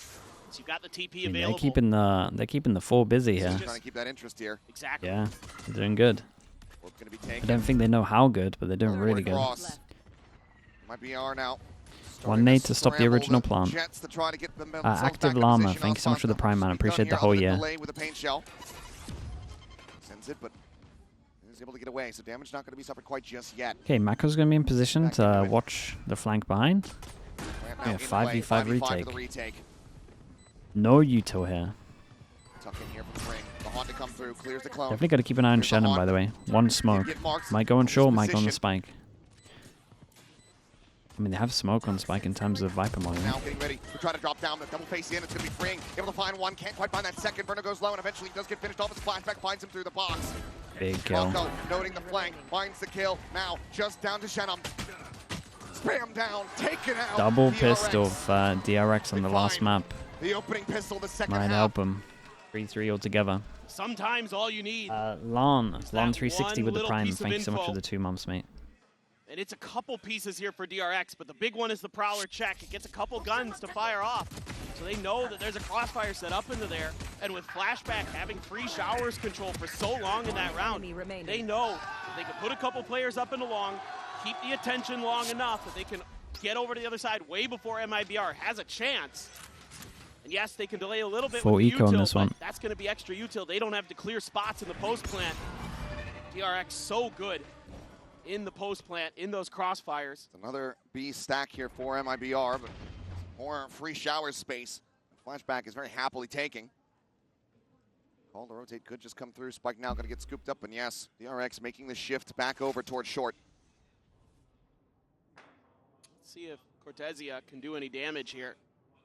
C: So you've got the TP
B: I mean,
C: available.
B: they're keeping the 4 busy here.
A: Trying to keep that interest here.
C: Exactly.
B: Yeah, they're doing good.
A: Orb gonna be
B: I
A: taken.
B: don't think they know how good, but they're doing really good.
A: Across. MIBR now.
B: One nade to stop the
A: Scramble
B: original
A: the
B: plan.
A: Jets to try to get themselves back
B: Active
A: in
B: Llama,
A: position.
B: thank you so much for the
A: Alphonse
B: Prime, man.
A: done
B: Appreciate
A: here
B: the whole
A: other than
B: year.
A: delay with the paint shell. Sends it, but is able to get away, so damage not going to be suffered quite just yet.
B: Okay, Mako's going to be in position
A: Back
B: to
A: into it.
B: watch the flank behind.
A: Lamp now
B: Yeah,
A: in play,
B: 5v5
A: 5v5
B: retake.
A: for the retake.
B: No Util here.
A: Tuck in here from the ring. The Honda come through, clears the clone.
B: Definitely got to keep an eye on
A: Here's the
B: Shannon, by
A: Hawk.
B: the way. One smoke.
A: Get marked
B: Might go on
A: on this
B: shore, might go on the
A: position.
B: spike. I mean, they have smoke on spike in terms of Viper model.
A: Now getting ready to try to drop down the double face in. It's going to be freeing. Able to find one. Can't quite find that second. Verno goes low and eventually does get finished off. His flashback finds him through the box.
B: Big kill.
A: Mako noting the flank. Finds the kill. Now just down to Shannon. Spam down. Taken out.
B: Double
A: DRX.
B: pistol for DRX on the last map.
A: The opening pistol, the second
B: Might
A: half.
B: help him. 3-3 altogether.
C: Sometimes all you need,
B: Lon
C: that
B: 360
C: one
B: with the
C: little
B: Prime.
C: piece of
B: Thank you so much for
C: info.
B: the 2 months, mate.
C: and it's a couple pieces here for DRX, but the big one is the Prowler check. It gets a couple guns to fire off. So they know that there's a crossfire set up into there, and with Flashback having free showers control for so long in that round,
D: Enemy remaining.
C: they know that they can put a couple players up into long, keep the attention long enough that they can get over to the other side way before MIBR has a chance. And yes, they can delay a little bit
B: Full
C: with
B: eco on
C: util,
B: this
C: but
B: one.
C: that's going to be extra util. They don't have to clear spots in the post plant. DRX so good in the post plant, in those crossfires.
A: Another B stack here for MIBR, but more free shower space. Flashback is very happily taking. Call to rotate could just come through. Spike now going to get scooped up, and yes, DRX making the shift back over towards short.
C: Let's see if Cortezia can do any damage here.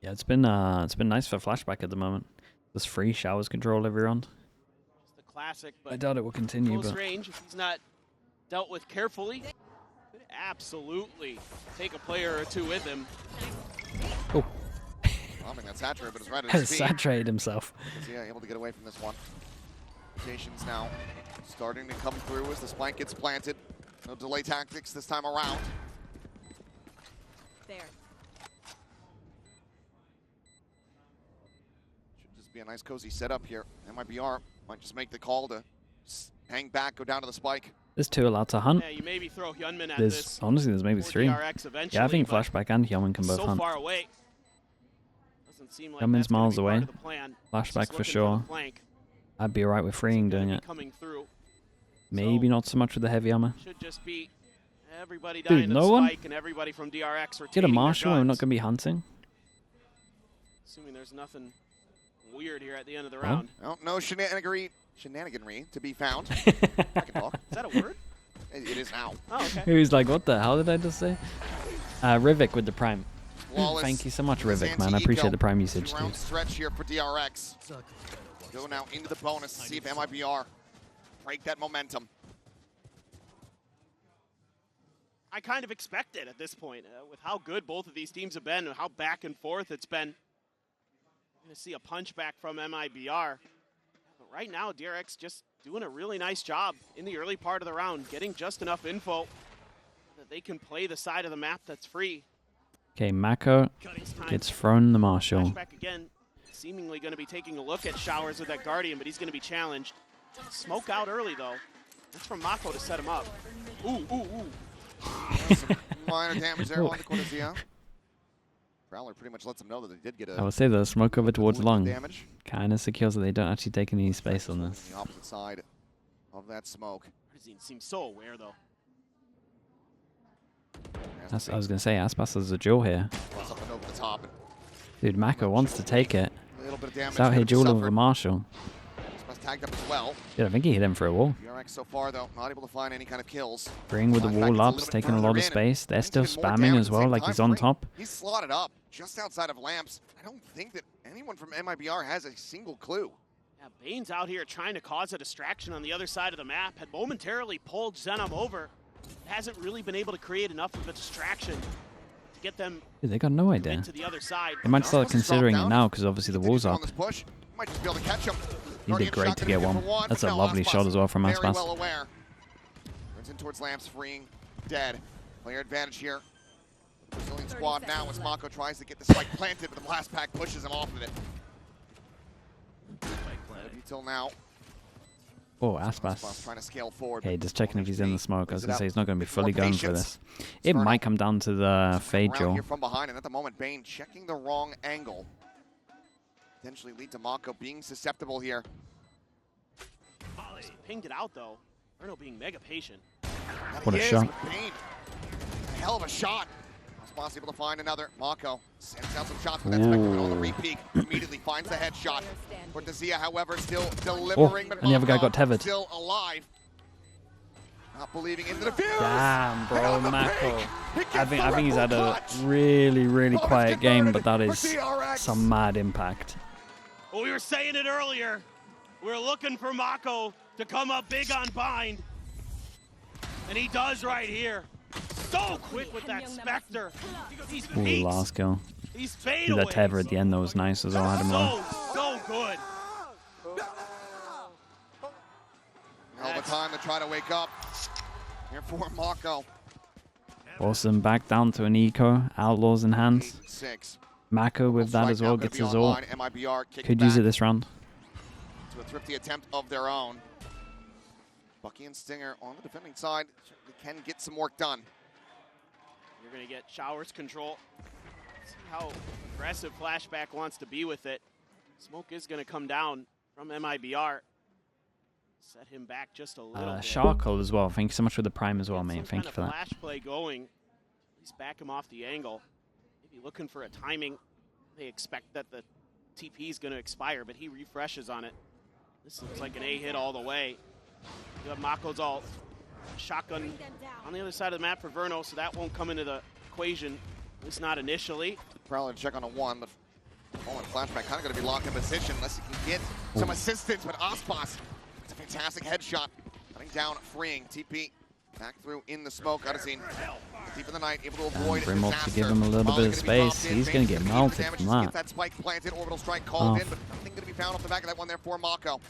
B: Yeah, it's been nice for Flashback at the moment. This free showers control every round.
C: Just the classic, but
B: I doubt it will continue,
C: close
B: but
C: range, if he's not dealt with carefully, could absolutely take a player or two with him.
B: Oh.
A: I mean, that's saturated, but it's right at his feet.
B: Saturated himself.
A: Yeah, able to get away from this one. Rotations now starting to come through as the spike gets planted. No delay tactics this time around.
D: There.
A: Should just be a nice cozy setup here. MIBR might just make the call to hang back, go down to the spike.
B: There's 2 allowed to hunt.
C: Yeah, you maybe throw Hyunmin at
B: There's
C: this.
B: honestly, there's maybe 3. Yeah, I think Flashback and Hyunmin can both
C: so
B: hunt.
C: far away. Doesn't seem like
B: Hyunmin's
C: that's gonna
B: miles
C: be part
B: away.
C: of the plan.
B: Flashback
C: Just
B: for
C: looking
B: sure.
C: the flank.
B: I'd be alright with freeing doing it.
C: Coming through.
B: Maybe not so much with the heavy armor.
C: Should just be everybody dying to
B: no
C: the
B: one?
C: spike and everybody from DRX
B: Get a
C: retaining their
B: marshal and we're not
C: guns.
B: going to be hunting.
C: Assuming there's nothing weird here at the end of the
B: Well.
C: round.
A: No, no shenaniganry to be found. I can talk.
C: Is that a word?
A: It is now.
C: Oh, okay.
B: He was like, what the hell did I just say? Rivik with the prime.
A: Flawless.
B: Thank you so much, Rivik, man. I
A: Anti-eco.
B: appreciate the prime usage,
A: 2-round
B: dude.
A: stretch here for DRX. Go now into the bonus to see if MIBR break that momentum.
C: I kind of expect it at this point. With how good both of these teams have been and how back and forth it's been. I'm going to see a punch back from MIBR. But right now, DRX just doing a really nice job in the early part of the round, getting just enough info that they can play the side of the map that's free.
B: Okay, Mako gets thrown the marshal.
C: Flashback again, seemingly going to be taking a look at Showers with that Guardian, but he's going to be challenged. Smoke out early, though. That's from Mako to set him up. Ooh, ooh, ooh.
A: Some minor damage there on the Cortezia. Prowler pretty much lets him know that they did get a
B: I would say the smoke over towards long
A: damage.
B: kind of secures that they don't actually take any space on this.
A: The opposite side of that smoke.
C: He seems so aware, though.
B: I was going to say, Aspas is a duel here.
A: Plus up and over the top.
B: Dude, Mako wants to take it.
A: A little bit of damage.
B: He's out here
A: gonna be
B: dueling with a
A: suffered.
B: marshal.
A: Aspas tagged up as well.
B: Dude, I think he hit him for a wall.
A: DRX so far, though, not able to find any kind of kills.
B: Bring with the
A: Flashback
B: wall
A: gets a
B: ups,
A: little bit
B: taking a
A: further
B: lot of
A: in,
B: space. They're
A: and
B: still
A: he's getting more
B: spamming
A: damage
B: as
A: at the
B: well,
A: same
B: like
A: time.
B: he's on
A: Free.
B: top.
A: He's slotted up just outside of Lamps. I don't think that anyone from MIBR has a single clue.
C: Yeah, Bane's out here trying to cause a distraction on the other side of the map. Had momentarily pulled Zenom over. Hasn't really been able to create enough of a distraction to get them
B: Dude, they got no idea.
C: into the other side.
B: They might start
A: Aspas has
B: considering
A: dropped
B: it
A: down.
B: now because obviously the wall's
A: Continues
B: up.
A: on this push. Might just be able to catch him.
B: He did great to get one. That's a lovely shot as well from
A: Very
B: Aspas.
A: well aware. Turns in towards Lamps, freeing dead. Player advantage here. Brazilian squad now as Mako tries to get the spike planted, but the blast pack pushes him off of it. Until now,
B: Oh,
A: Aspas
B: Aspas.
A: trying to scale forward.
B: Okay, just checking if he's in the smoke. I was
A: Plays it
B: going to
A: out.
B: say he's not going to be
A: More
B: fully going for
A: patience.
B: this. It
A: Inferno.
B: might come down to the fade
A: Around
B: duel.
A: here from behind, and at the moment, Bane checking the wrong angle. Potentially lead to Mako being susceptible here.
C: Pinged it out, though. Bruno being mega patient.
A: And
B: What a
A: he is,
B: shot.
A: but Bane, a hell of a shot. Aspas able to find another. Mako sends out some shots with that spectrum on the repeat. Immediately finds the headshot. Cortezia, however, still delivering. but
B: and the other guy
A: Mako
B: got tethered.
A: Still alive. Not believing in the defuse.
B: Damn,
A: And
B: bro,
A: on the
B: Mako.
A: pick, he gets
B: I
A: the
B: think he's had a
A: clutch.
B: really
A: Bonus
B: quiet game,
A: converted
B: but that
A: for
B: is
A: DRX.
B: some mad impact.
C: Well, we were saying it earlier. We're looking for Mako to come up big on bind. And he does right here. So quick with that Spectre. These
B: Ooh,
C: peaks,
B: last kill.
C: these
B: Dude, that
C: fadeaways.
B: tether at the end though was nice as well. I had him low.
C: So good.
A: All the time to try to wake up. Here for Mako.
B: Awesome, back down to an eco. Outlaws in hands.
A: 8-6.
B: Mako with that
A: Strike
B: as
A: now
B: well
A: gonna
B: gets
A: be
B: his ult.
A: online. MIBR kicking
B: Could use
A: back
B: it this round.
A: to a thrifty attempt of their own. Bucky and Stinger on the defending side certainly can get some work done.
C: You're going to get Showers control. See how aggressive Flashback wants to be with it. Smoke is going to come down from MIBR. Set him back just a little bit.
B: Sharkle as well. Thank you so much for the prime as well,
C: Get
B: mate.
C: some
B: Thank you
C: kind
B: for
C: of
B: that.
C: flash play going. At least back him off the angle. Maybe looking for a timing. They expect that the TP is going to expire, but he refreshes on it. This looks like an A hit all the way. You have Mako's ult. Shotgun on the other side of the map for Verno, so that won't come into the equation. At least not initially.
A: Prowler to check on a 1, but Fallen Flashback kind of going to be locked in position unless he can get some assistance. But Aspas, it's a fantastic headshot. Cutting down, freeing. TP Back through in the smoke. Odyssey deep in the night, able to avoid
B: Brimwolf
A: disaster.
B: to give him a little bit of space. He's going to get melted from that.
A: Get that spike planted, orbital strike called in, but nothing going to be found off the back of that one there for Mako.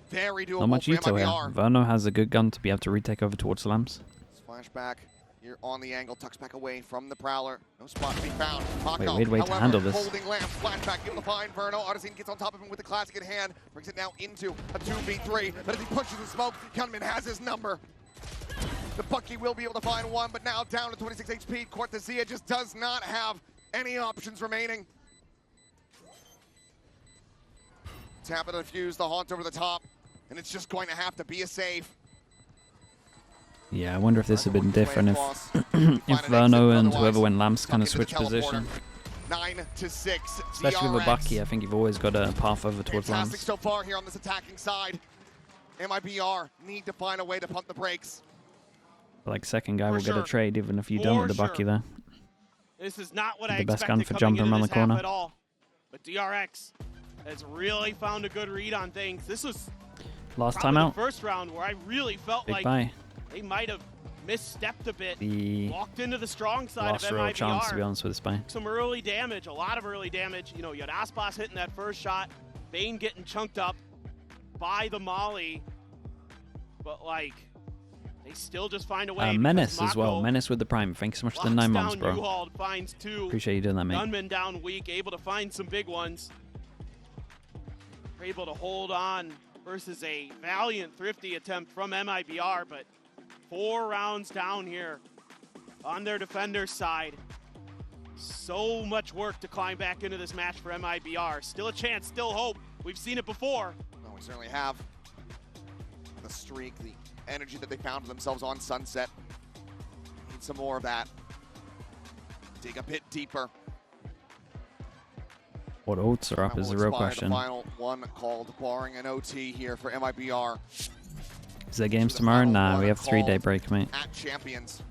A: Very doable.
B: Not much
A: for
B: util here.
A: MIBR.
B: Verno has a good gun to be able to retake over towards Lamps.
A: Flashback here on the angle, tucks back away from the Prowler. No spot to be found. Mako,
B: Wait to
A: however,
B: handle this.
A: holding Lamps. Flashback able to find Verno. Odyssey gets on top of him with the classic in hand. Brings it now into a 2v3. But as he pushes the smoke, Gunman has his number. The Bucky will be able to find one, but now down to 26 HP. Cortezia just does not have any options remaining. Tap it to defuse the haunt over the top, and it's just going to have to be a save.
B: Yeah, I wonder if this had been different if if Verno and whoever went Lamps kind of switched position.
A: 9-6.
B: Especially with a
A: DRX.
B: Bucky, I think you've always got a path over towards
A: Fantastic
B: Lamps.
A: so far here on this attacking side. MIBR need to find a way to pump the brakes.
B: Like second guy
C: For
B: will get a
C: sure.
B: trade even if you don't
C: For
B: with the Bucky
C: sure.
B: there.
C: This is not what I
B: The best
C: expected
B: gun for
C: coming
B: jumping
C: into
B: around
C: this
B: the corner.
C: half at all. But DRX has really found a good read on things. This was
B: Last
C: probably
B: time
C: the
B: out.
C: first round where I really felt
B: Big
C: like
B: buy.
C: they might have misstepped a bit.
B: The
C: Walked into the strong side
B: last
C: of
B: real chance, to be
C: MIBR.
B: honest, with this buy.
C: Some early damage, a lot of early damage. You know, you had Aspas hitting that first shot, Bane getting chunked up by the Molly. But like, they still just find a way.
B: Menace as well.
C: Mako
B: Menace with the Prime. Thanks so much for the
C: locks
B: 9 months,
C: down
B: bro.
C: U-Haul, finds two.
B: Appreciate you doing that, mate.
C: Gunman down weak, able to find some big ones. They're able to hold on versus a valiant, thrifty attempt from MIBR, but 4 rounds down here on their defender's side. So much work to climb back into this match for MIBR. Still a chance, still hope. We've seen it before.
A: No, we certainly have. The streak, the energy that they found themselves on Sunset. Need some more of that. Dig a bit deeper.
B: What ults are up
A: That
B: is the
A: will
B: real
A: expire
B: question.
A: The final one called, barring an OT here for MIBR.
B: Is there games
A: The
B: tomorrow?
A: final
B: Nah,
A: one
B: we have 3-day
A: called
B: break, mate.
A: At Champions.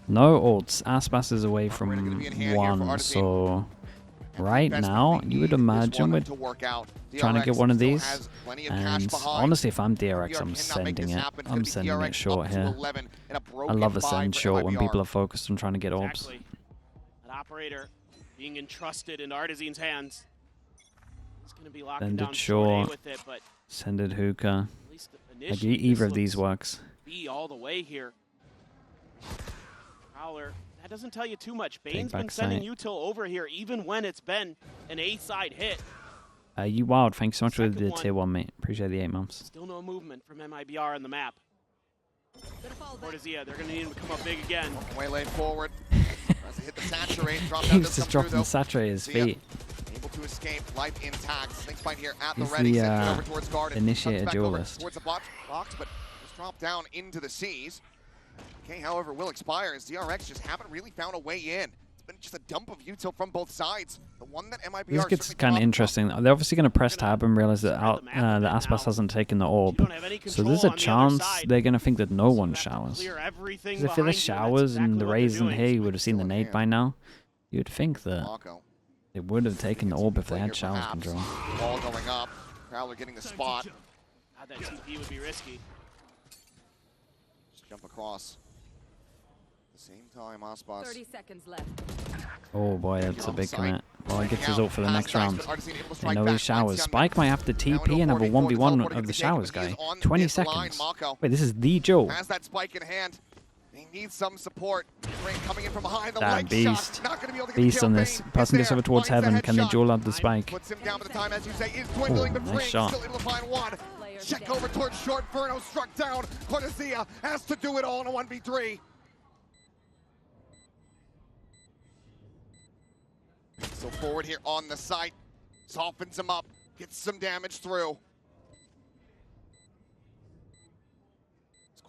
B: No ults. Aspas is away
A: We're gonna
B: from
A: be in hand here for
B: 1,
A: Artesine.
B: so
A: And
B: right
A: best
B: now,
A: they
B: you would
A: need this
B: imagine
A: one
B: we're
A: to work out.
B: trying to get
A: DRX
B: one of
A: still
B: these.
A: has plenty of cash
B: And
A: behind.
B: honestly, if I'm DRX,
A: MIBR
B: I'm
A: cannot make
B: sending
A: this
B: it.
A: happen. It's
B: I'm
A: gonna be
B: sending
A: DRX
B: it short
A: up to
B: here.
A: 11 in a
B: I
A: broken
B: love a
A: buy
B: send
A: for
B: short when
A: MIBR.
B: people are focused on trying to get orbs.
C: Exactly. An operator being entrusted in Artesine's hands. He's going to be locking
B: Send it
C: down
B: short.
C: A with it, but
B: Send it hookah.
C: at least
B: Like
C: initially,
B: either
C: this
B: of these
C: looks
B: works.
C: B all the way here. Prowler, that doesn't tell you too much. Bane's been
B: back
C: sending
B: sight.
C: util over here, even when it's been an A-side hit.
B: You wild. Thanks so much for the
C: Second one.
B: tier 1, mate. Appreciate the 8 months.
C: Still no movement from MIBR on the map. Cortezia, they're going to need him to come up big again.
A: Way late forward. As they hit the saturate, drop down
B: He's
A: to
B: just dropping the saturate at his feet.
A: Able to escape, life intact. Snake fight here at the
B: He's
A: ready,
B: the,
A: sends it over towards Garden.
B: initiator
A: Comes back over
B: duelist.
A: towards the box, but just dropped down into the seas. Okay, however, will expire as DRX just haven't really found a way in. It's been just a dump of util from both sides. The one that MIBR
B: This gets
A: certainly
B: kind of
A: come up
B: interesting. They're obviously going to press tab and realize that the Aspas hasn't taken the orb.
C: You don't have any
B: So
C: control
B: there's a
C: on the other
B: chance
C: side.
B: they're going to think that no
C: So
B: one
C: you have to
B: showers.
C: clear everything
B: Because if there's
C: behind you,
B: showers
C: that's
B: and
C: exactly
B: the
C: what they're
B: Rays isn't
C: doing.
B: here, you would have seen the
A: Still in
B: nade
A: hand.
B: by now. You'd think that
A: Mako.
B: they would have taken the orb if they
A: Play here
B: had showers
A: perhaps.
B: control.
A: Ball going up. Prowler getting the spot.
C: God, that TP would be risky.
A: Just jump across. At the same time, Aspas.
D: 30 seconds left.
B: Oh boy, that's a big commit. Well, he gets his ult for the next
A: Pass
B: round.
A: nice, but Artesine able to
B: I
A: strike
B: know
A: back,
B: he showers.
A: finds
B: Spike
A: Gunman.
B: might have to TP and have a 1v1 of the showers guy. 20 seconds. Wait, this is the Joe.
A: Has that spike in hand. He needs some support. Rain coming in from behind. The
B: Damn,
A: leg
B: beast.
A: shot. Not gonna be able to get
B: Beast
A: the
B: on
A: kill.
B: this.
A: Bane
B: Person
A: is
B: gets
A: there,
B: over towards
A: finds the
B: heaven. Can they
A: headshot.
B: duel out the spike?
A: Puts him down, but the time, as you say, is dwindling.
B: Ooh,
A: But
B: nice
A: Brink
B: shot.
A: still able to find one.
D: Player
A: Check
D: down.
A: over towards short. Verno struck down. Cortezia has to do it all in a 1v3. So forward here on the site. Softens him up. Gets some damage through.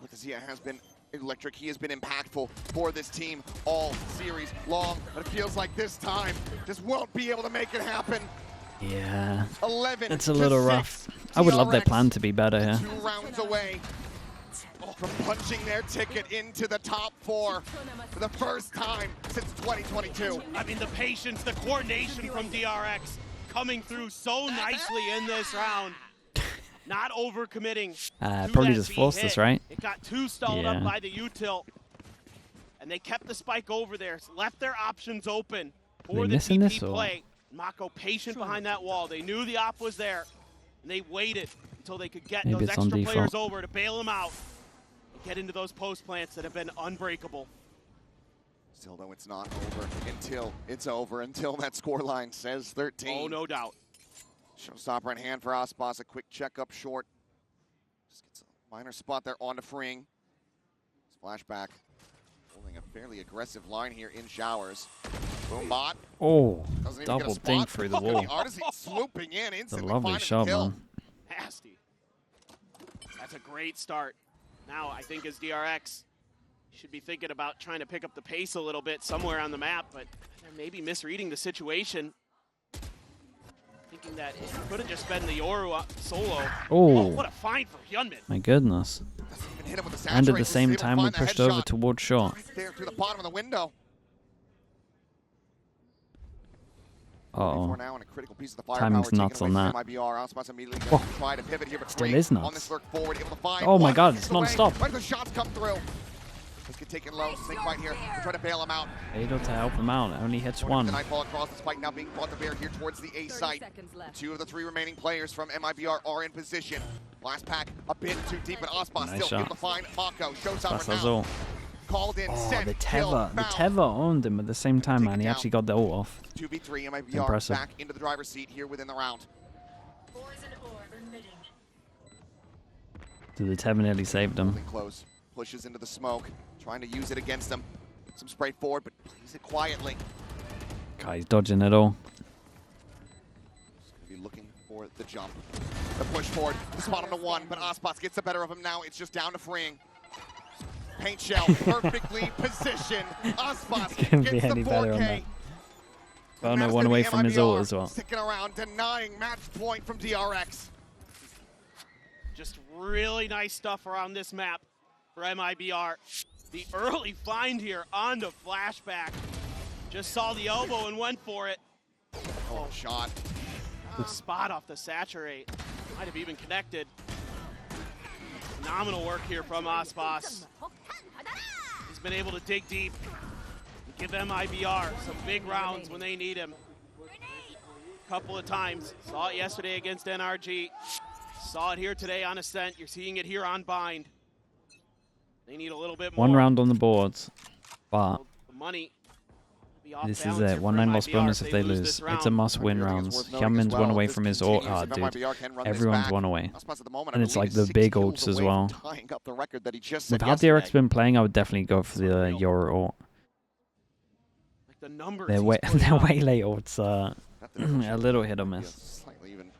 A: Cortezia has been electric. He has been impactful for this team all series long. But it feels like this time just won't be able to make it happen.
B: Yeah,
A: 11
B: it's a little
A: to
B: rough.
A: 6.
B: I would love their
A: DRX
B: plan to be better here.
A: 2 rounds away from punching their ticket into the top 4 for the first time since 2022.
C: I mean, the patience, the coordination from DRX coming through so nicely in this round. not overcommitting. to
B: Probably
C: that
B: just
C: B
B: forced
C: hit.
B: us, right?
C: It got too stalled
B: Yeah.
C: up by the util, and they kept the spike over there, left their options open for
B: They
C: the
B: missing
C: TP
B: this, or-
C: play. Mako patient behind that wall. They knew the op was there, and they waited until they could get
B: Maybe
C: those
B: it's on
C: extra players
B: default.
C: over to bail them out and get into those post plants that have been unbreakable.
A: Still, though, it's not over until it's over, until that scoreline says 13.
C: Oh, no doubt.
A: Showstopper in hand for Aspas. A quick check up short. Just gets a minor spot there onto freeing. Flashback holding a fairly aggressive line here in showers. Boom bot.
B: Oh,
A: Doesn't even get a
B: double
A: spot.
B: dink through the wall.
A: The Artisan swooping in
B: It's a
A: instantly.
B: lovely
A: finding the
B: shot,
A: kill.
B: man.
C: Nasty. That's a great start. Now, I think as DRX, should be thinking about trying to pick up the pace a little bit somewhere on the map, but they're maybe misreading the situation. Thinking that it could have just been the Yoru solo.
B: Oh.
C: What a find for Hyunmin.
B: My goodness.
A: Doesn't even hit him with the
B: And at
A: saturate.
B: the
A: Was
B: same
A: able to
B: time, we
A: find that
B: pushed over
A: headshot
B: towards short.
A: right there through the bottom of the window.
B: Uh-oh.
A: For now, and a critical piece of the firepower
B: Timing's
A: taken
B: nuts
A: away
B: on
A: from
B: that.
A: MIBR. Aspas immediately
B: Whoa.
A: going to try to pivot here, but
B: Still
A: Free
B: is nuts.
A: on this lurk forward, able to find
B: Oh my
A: one,
B: God,
A: gets
B: it's
A: away.
B: non-stop.
A: Right as the shots come through. Let's get taken low. Snake right here. We're trying to bail him out.
B: Able to help him out. Only hits one.
A: The nightfall across the spike now being brought to bear here towards the A
D: 30
A: site.
D: seconds left.
A: 2 of the 3 remaining players from MIBR are in position. Last pack a bit too deep, and Aspas
B: Nice
A: still
B: shot.
A: able to find Mako. Shows up
B: That's
A: now.
B: us all.
A: Called in,
B: Oh,
A: sent,
B: the
A: kill,
B: Tether. The
A: found.
B: Tether owned him at the same time, man. He actually got the ult off.
A: 2v3, MIBR
B: Impressive.
A: back into the driver's seat here within the round.
B: The Tether nearly saved him.
A: Holding close, pushes into the smoke, trying to use it against him. Some spray forward, but plays it quietly.
B: God, he's dodging it all.
A: Just gonna be looking for the jump. The push forward, the spot on the one, but Aspas gets the better of him now. It's just down to freeing. Paint shell, perfectly positioned. Aspas
B: Couldn't be
A: gets the
B: any better on
A: 4K.
B: that. Oh no,
A: That's
B: one
A: gonna
B: away
A: be
B: from his ult
A: MIBR
B: as well.
A: Sticking around, denying match point from DRX.
C: Just really nice stuff around this map for MIBR. The early find here on the Flashback. Just saw the elbow and went for it.
A: Oh, shot.
C: Good spot off the saturate. Might have even connected. Phenomenal work here from Aspas. He's been able to dig deep and give MIBR some big rounds when they need him. Couple of times. Saw it yesterday against NRG. Saw it here today on Ascent. You're seeing it here on Bind. They need a little bit more.
B: One round on the boards, but
C: The money. Be off
B: this is
C: balance
B: it.
C: here for
B: 1-9 loss
C: MIBR
B: bonus if they
C: this
B: lose.
C: round.
B: It's a must-win
A: I think
B: round.
A: it's worth noting as
B: Hyunmin's
A: well,
B: one away
A: if
B: from
A: this
B: his ult.
A: continues,
B: Ah,
A: if
B: dude.
A: MIBR can run this
B: Everyone's
A: back,
B: one away.
A: Aspas at the moment,
B: And
A: I
B: it's
A: believe,
B: like the
A: is 6
B: big
A: kills
B: ults as
A: away from
B: well.
A: tying up the record that he just
B: With
A: set
B: how DRX
A: yesterday.
B: been playing, I would definitely go for the Yoru ult.
C: Like the numbers
B: Their
C: he's
B: way,
C: putting
B: their
C: up.
B: way late ults are
A: Not the difference
B: a little hit or
A: should be
B: miss.
A: slightly even.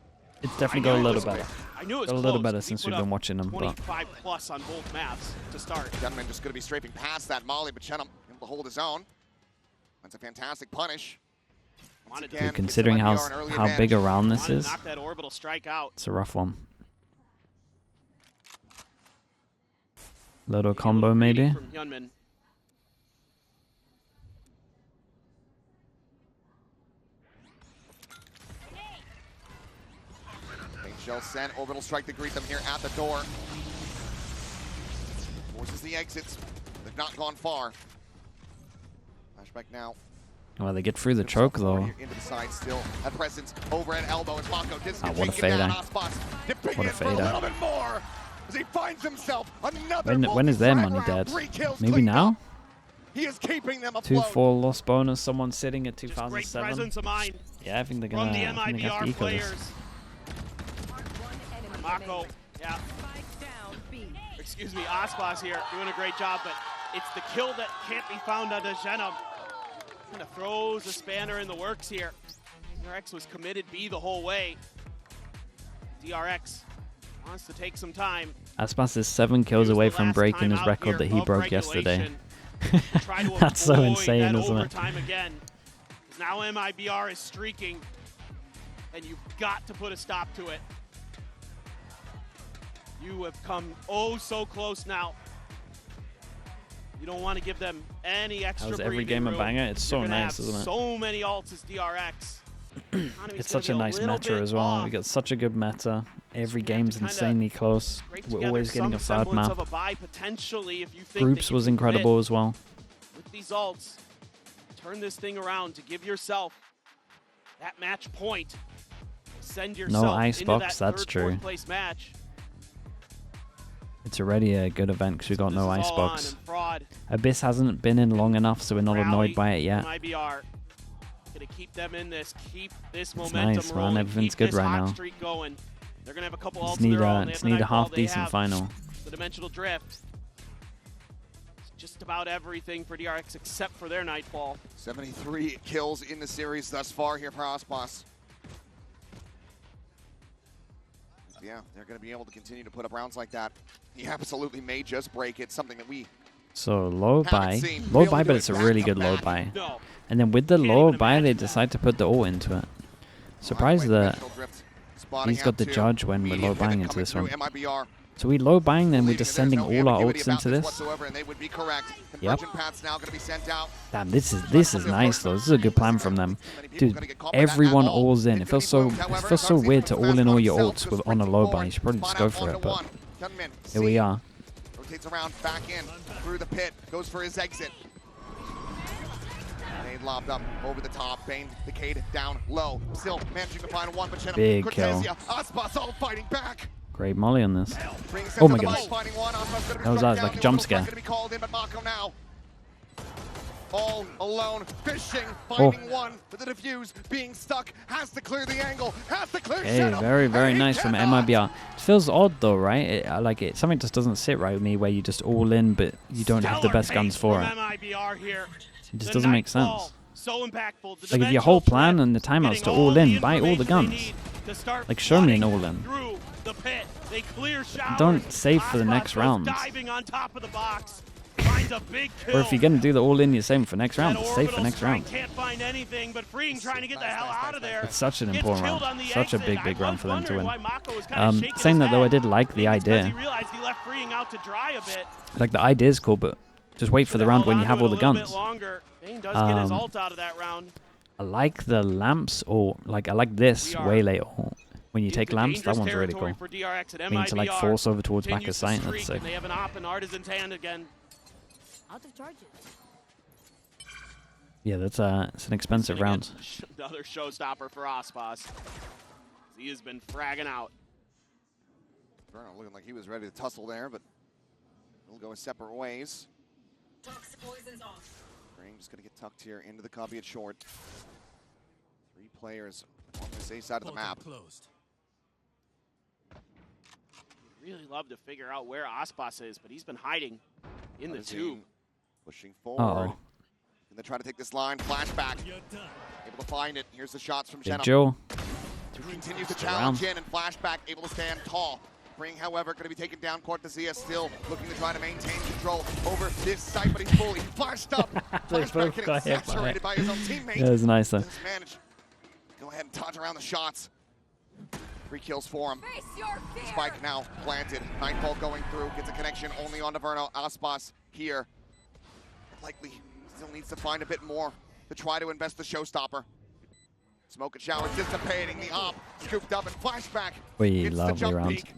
B: It's
C: I
B: definitely
C: knew
B: got a
C: it
B: little
C: was
B: better.
C: I knew it was
B: Got a little
C: close.
B: better
C: He
B: since
C: put
B: we've been
C: up
B: watching them, but
C: 25 plus on both maps to start.
A: Gunman just going to be strafing past that molly, but Chenum able to hold his own. That's a fantastic punish. Once
C: Wanted to-
A: again,
B: Dude, considering
A: gives
B: how
A: MIBR an early
B: how big
A: advantage.
B: a round this
C: Wanted to
B: is,
C: knock that orbital strike out.
B: it's a rough one. Little combo maybe.
C: From Hyunmin.
A: Paint shell sent, orbital strike to greet them here at the door. Forces the exits. They've not gone far. Flashback now.
B: Well, they get through the choke though.
A: Into the side still. At presence over at elbow as Mako
B: what a
A: taking
B: fade,
A: down
B: eh?
A: Aspas. Dipping
B: What a
A: in for
B: fade,
A: a
B: eh?
A: little bit more as he finds himself another
B: When is their
A: multi-frag
B: money
A: round.
B: dead?
A: 3 kills
B: Maybe
A: cleaned
B: now?
A: up. He is keeping them afloat.
B: 2-4 loss bonus. Someone sitting at
C: Just great
B: 2007.
C: presence of mind
B: Yeah, I think they're
C: from
B: gonna.
C: the
B: I think they have to
C: MIBR
B: eco
C: players.
B: this.
C: Mako, yeah,
D: Spike down B.
C: excuse me, Aspas here doing a great job, but it's the kill that can't be found on the Genum. Kind of throws a spanner in the works here. DRX was committed B the whole way. DRX wants to take some time.
B: Aspas is 7 kills
C: Use
B: away
C: the
B: from
C: last
B: breaking his
C: timeout
B: record
C: here
B: that he
C: of
B: broke yesterday.
C: regulation to try to
B: That's so
C: avoid
B: insane,
C: that
B: isn't it?
C: overtime again. Now MIBR is streaking, and you've got to put a stop to it. You have come oh so close now. You don't want to give them any extra
B: How's every
C: breathing
B: game a
C: room.
B: banger? It's so
C: You're gonna
B: nice,
C: have
B: isn't it?
C: so many ults as DRX.
B: It's such a nice meta as well. We got such a good meta. Every game's insanely close. We're always getting a third map. Groups was incredible as well.
C: With these ults, turn this thing around to give yourself that match point. Send yourself
B: No icebox,
C: into that
B: that's
C: third,
B: true.
C: fourth place match.
B: It's already a good event because we got no
C: This is all on,
B: icebox.
C: and Fraud,
B: Abyss hasn't been in long enough, so we're not annoyed by it yet.
C: MIBR. Gonna keep them in this, keep this
B: It's
C: momentum
B: nice, man.
C: rolling,
B: Everything's
C: keep
B: good
C: this
B: right
C: hot
B: now.
C: streak going. They're gonna have a couple ults
B: Just
C: of
B: need
C: their own.
B: a
C: They
B: just
C: have
B: need
C: the
B: a half
C: Nightfall, they
B: decent
C: have
B: final.
C: the Dimensional Drift. It's just about everything for DRX except for their Nightfall.
A: 73 kills in the series thus far here for Aspas. Yeah, they're going to be able to continue to put up rounds like that. He absolutely may just break it, something that we
B: So low
A: haven't
B: buy,
A: seen.
B: low
A: Be able
B: buy,
A: to do
B: but
A: it
B: it's a really good low
A: back-to-back.
B: buy.
C: No.
B: And then with the
C: Can't
B: low
C: even
B: buy, they
C: imagine
B: decide to put the ult into it. Surprised
A: Right,
B: that
A: Dimensional Drift spotting
B: he's got
A: out
B: the
A: too.
B: judge when we're
A: Immediate
B: low buying
A: pivot
B: into
A: coming
B: this one.
A: through MIBR.
B: So we low buying, then we're
A: Believing
B: just
A: that there's
B: sending
A: no
B: all our
A: ambiguity
B: ults
A: about
B: into this.
A: whatsoever, and they would be correct.
B: Yep.
A: Conversion paths now going to be sent out.
B: Damn, this is nice though. This is a good plan from them, dude. Everyone alls in. It feels so weird to all in all your ults with on a low buy. You should probably just go for it, but here we are.
A: Rotates around, back in, through the pit, goes for his exit. Nade lobbed up over the top. Bane, the Cade down low. Still managing to find one, but Shannon,
B: Big kill.
A: Cortesia, Aspas all fighting back.
B: Great molly on this.
A: Brings
B: Oh
A: into
B: my
A: the
B: goodness.
A: fight, finding one. Aspas gonna be
B: That was
A: struck
B: like
A: down.
B: a jump
A: The
B: scare.
A: gonna be called in, but Mako now. All alone, fishing, finding one with the defuse, being stuck, has to clear the angle, has to clear
B: Hey,
A: Shadow,
B: very
A: and he
B: nice from
A: cannot.
B: MIBR. It feels odd though, right? I like it. Something just doesn't sit right with me where you just all in, but you don't have the
C: Stellar
B: best guns
C: pace
B: for
C: from
B: it.
C: MIBR here.
B: It just
C: The
B: doesn't make
C: Nightfall,
B: sense.
C: So impactful. The
B: Like if your whole
C: dimensional
B: plan
C: threat,
B: and the timeout's to
C: getting
B: all in, buy all the
C: information they
B: guns.
C: need to start
B: Like show me an
C: flooding
B: all in.
C: through the pit. They clear showers.
B: Don't save for the
C: Aspas
B: next
C: goes
B: rounds.
C: diving on top of the box. Finds a big kill.
B: Or if you're gonna do the all in, you're saving for next round.
C: That
B: Save for
C: orbital
B: next
C: strike
B: round.
C: Can't find anything, but Freeing trying to get the hell out of there.
B: It's such an
C: Gets
B: important
C: killed
B: round.
C: on the
B: Such a
C: exit.
B: big
C: I
B: round
C: was
B: for them to
C: wondering
B: win.
C: why Mako was kinda shaking
B: Saying
C: his
B: that though, I
C: head.
B: did like the
C: Maybe it's 'cause
B: idea.
C: He realized he left Freeing out to dry a bit.
B: Like the idea is cool, but just wait for the round when you have all the guns.
C: Bane does get his ult out of that round.
B: I like the lamps, or like I like this way later. When you take
C: Into
B: lamps, that
C: dangerous
B: one's really
C: territory
B: cool.
C: for DRX and
B: Mean to like
C: MIBR
B: force over towards back of
C: continues to
B: sight. That's
C: streak,
B: sick.
C: and they have an op in Artisan's hand again.
D: Out of charges.
B: Yeah, that's it's an expensive
C: Gonna
B: round.
C: get Another showstopper for Aspas. He has been fragging out.
A: Bruno looking like he was ready to tussle there, but we'll go separate ways. Green just going to get tucked here into the copy at short. 3 players on this A side of the map.
C: Really love to figure out where Aspas is, but he's been hiding in the tube.
A: Pushing forward. And they try to take this line. Flashback. Able to find it. Here's the shots from
B: Big
A: Jenna.
B: Joe.
A: Continues to challenge in, and Flashback able to stand tall. Bring, however, going to be taken down. Cortesia still looking to try to maintain control over this site, but he's fully flashed up.
B: They
A: Flashback
B: both
A: getting
B: got hit by
A: saturated
B: it.
A: by his own teammate.
B: Yeah, it was nice though.
A: Does manage. Go ahead and dodge around the shots. 3 kills for him.
D: Face your fear.
A: Spike now planted. Nightfall going through. Gets a connection only on Verno. Aspas here. Likely still needs to find a bit more to try to invest the showstopper. Smoke and shower dissipating. The op scooped up and Flashback.
B: We
A: Gets the
B: lovely
A: jump
B: round.
A: peek.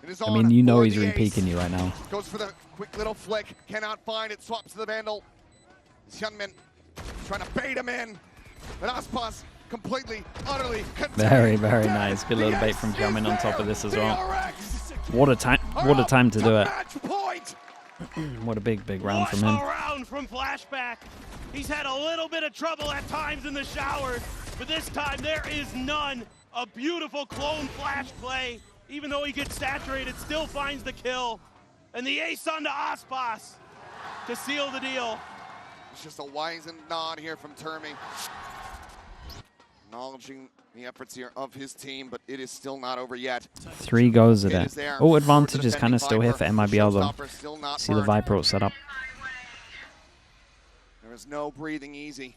A: It is
B: I
A: on
B: mean, you know
A: for
B: he's
A: the ace.
B: re-peeking you right now.
A: Goes for the quick little flick. Cannot find it. Swaps to the Vandal. Hyunmin trying to bait him in. But Aspas completely, utterly
B: Very nice. Good little bait from Xiaomin on top of this as well. What a time! What a time to do it. What a big round from him.
C: What a round from Flashback. He's had a little bit of trouble at times in the showers, but this time there is none. A beautiful clone flash play. Even though he gets saturated, still finds the kill. And the ace onto Aspas to seal the deal.
A: It's just a wizened nod here from Termi. Acknowledging the efforts here of his team, but it is still not over yet.
B: 3 goes at
A: It
B: it.
A: is there
B: Oh,
A: for
B: advantage
A: the
B: is kind of still here for
A: defending
B: MIBR though.
A: Showstopper still not
B: See the
A: burned.
B: Viper set up.
A: There is no breathing easy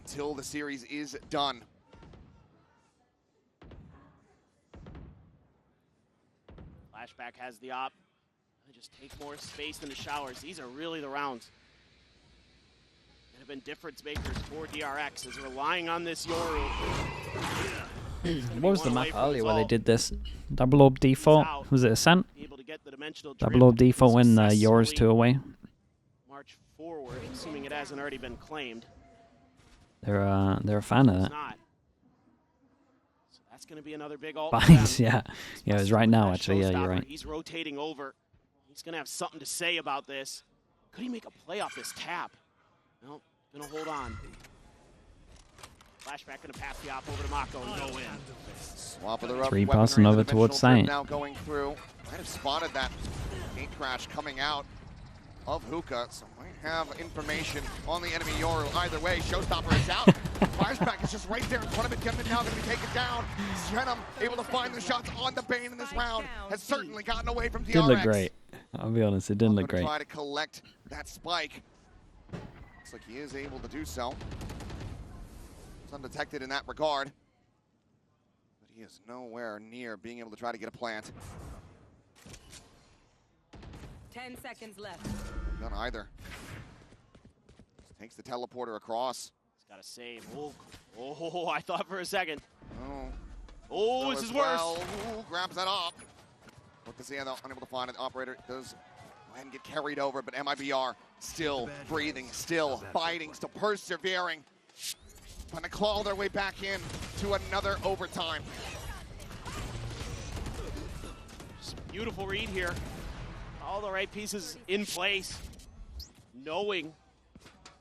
A: until the series is done.
C: Flashback has the op. They just take more space in the showers. These are really the rounds. have been difference makers for DRX is relying on this Yoru.
B: What was the map earlier where they did this? Double orb default? Was it Ascent? Double orb default when Yoru's 2 away.
C: March forward, assuming it hasn't already been claimed.
B: They're a fan of that.
C: So that's going to be another big ult.
B: Binds, yeah. Yeah, it was right now, actually. Yeah, you're right.
C: He's rotating over. He's going to have something to say about this. Could he make a play off this tap? No, going to hold on. Flashback going to pass the op over to Mako and go in.
A: Swap of the
B: 3 passing over towards site.
A: Now going through. Might have spotted that gate crash coming out of Hookah, so might have information on the enemy Yoru. Either way, Showstopper is out. Flashback is just right there in front of it. Gemmin now going to be taken down. Shenum able to find the shots on the Bane in this round. Has certainly gotten away from DRX.
B: Didn't look great. I'll be honest, it didn't look great.
A: Try to collect that spike. Looks like he is able to do so. It's undetected in that regard. But he is nowhere near being able to try to get a plant.
D: 10 seconds left.
A: None either. Just takes the teleporter across.
C: He's got to save. Oh, I thought for a second.
A: Oh,
C: this is worse.
A: Ooh, grabs that up. What to see, unable to find it. Operator does go ahead and get carried over, but MIBR still breathing, still fighting, still persevering. Trying to claw their way back in to another overtime.
C: Just beautiful read here. All the right pieces in place, knowing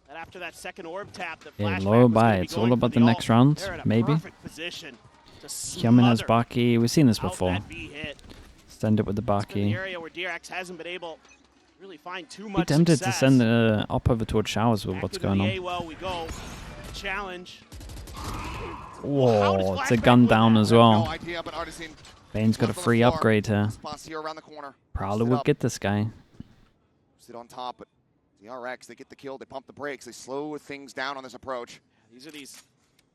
C: that after that second orb tap, the Flashback
B: low
C: was
B: by.
C: be
B: It's
C: going
B: all
C: for
B: about the next round,
C: They're in a
B: maybe.
C: perfect position to
B: Kyamin has
C: smother
B: Baki. We've seen this
C: out
B: before.
C: that V hit.
B: Send it with the
C: It's been the
B: Baki.
C: area where DRX hasn't been able to really find too
B: Be
C: much
B: tempted to
C: success.
B: send the op over towards Showers with
C: Back
B: what's
C: into
B: going
C: the
B: on.
C: well we go. Challenge.
B: Whoa, it's a
C: Flashback
B: gun
C: win
B: down
C: that?
B: as
A: No
B: well.
A: idea, but Artisan
B: Bane's got a
A: on the
B: free
A: floor.
B: upgrade here.
A: Spots here around the corner.
B: Prowler
A: Sit
B: would
A: up.
B: get this guy.
A: Sit on top, but DRX, they get the kill, they pump the brakes, they slow things down on this approach.
C: These are these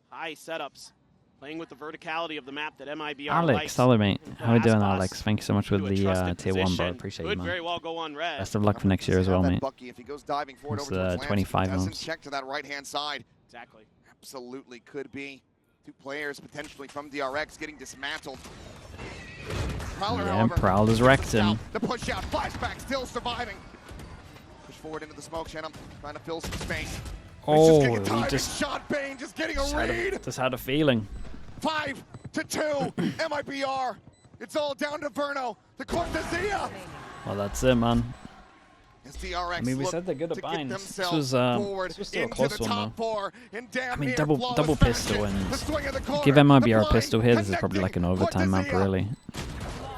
C: high setups, playing with the verticality of the map that MIBR
B: Alex,
C: likes.
B: hello mate. How we doing,
C: Aspas
B: Alex? Thank you so much for
C: into a
B: the
C: trusted
B: tier 1, bro.
C: position.
B: Appreciate you,
C: Could
B: man.
C: very well go on red.
B: Best of luck for next year as well,
A: That
B: mate.
A: Bucky, if he goes diving forward
B: It's,
A: over towards Lance,
B: 25
A: doesn't
B: months.
A: check to that right-hand side.
C: Exactly.
A: Absolutely could be 2 players potentially from DRX getting dismantled. Prowler,
B: Yeah,
A: however,
B: Prowler's wrecked him.
A: The push out, Flashback still surviving. Push forward into the smoke, Shenum, trying to fill some space.
B: Oh,
A: he
B: he just
A: shot Bane, just getting a read.
B: just had a feeling.
A: 5-2, MIBR. It's all down to Verno, the Cortezia.
B: Well, that's it, man.
A: As DRX
B: I mean, we
A: look
B: said they're good at
A: to get
B: binds. This
A: themselves
B: was
A: forward
B: still a
A: into
B: close
A: the
B: one,
A: top
B: though.
A: 4 in damn
B: I mean,
A: near
B: double
A: flawless
B: pistol
A: fashion.
B: and
A: The swing of the corner,
B: give
A: the
B: MIBR a
A: blind,
B: pistol here. This is probably like an overtime map,
A: Cortezia
B: really.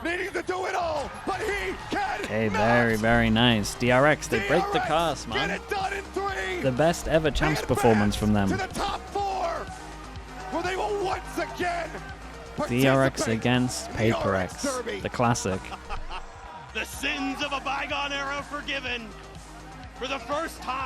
A: needing to do it all, but he can
B: Okay,
A: not.
B: very, very nice. DRX, they break the
A: DRX
B: cast,
A: get
B: man.
A: it done in 3.
B: The best ever champs performance from them.
A: To the top 4, where they will once again
B: DRX
A: participate
B: against
A: in the
B: Paper
A: RX
B: X,
A: Derby.
B: the classic.
C: The sins of a bygone era forgiven. For the first time.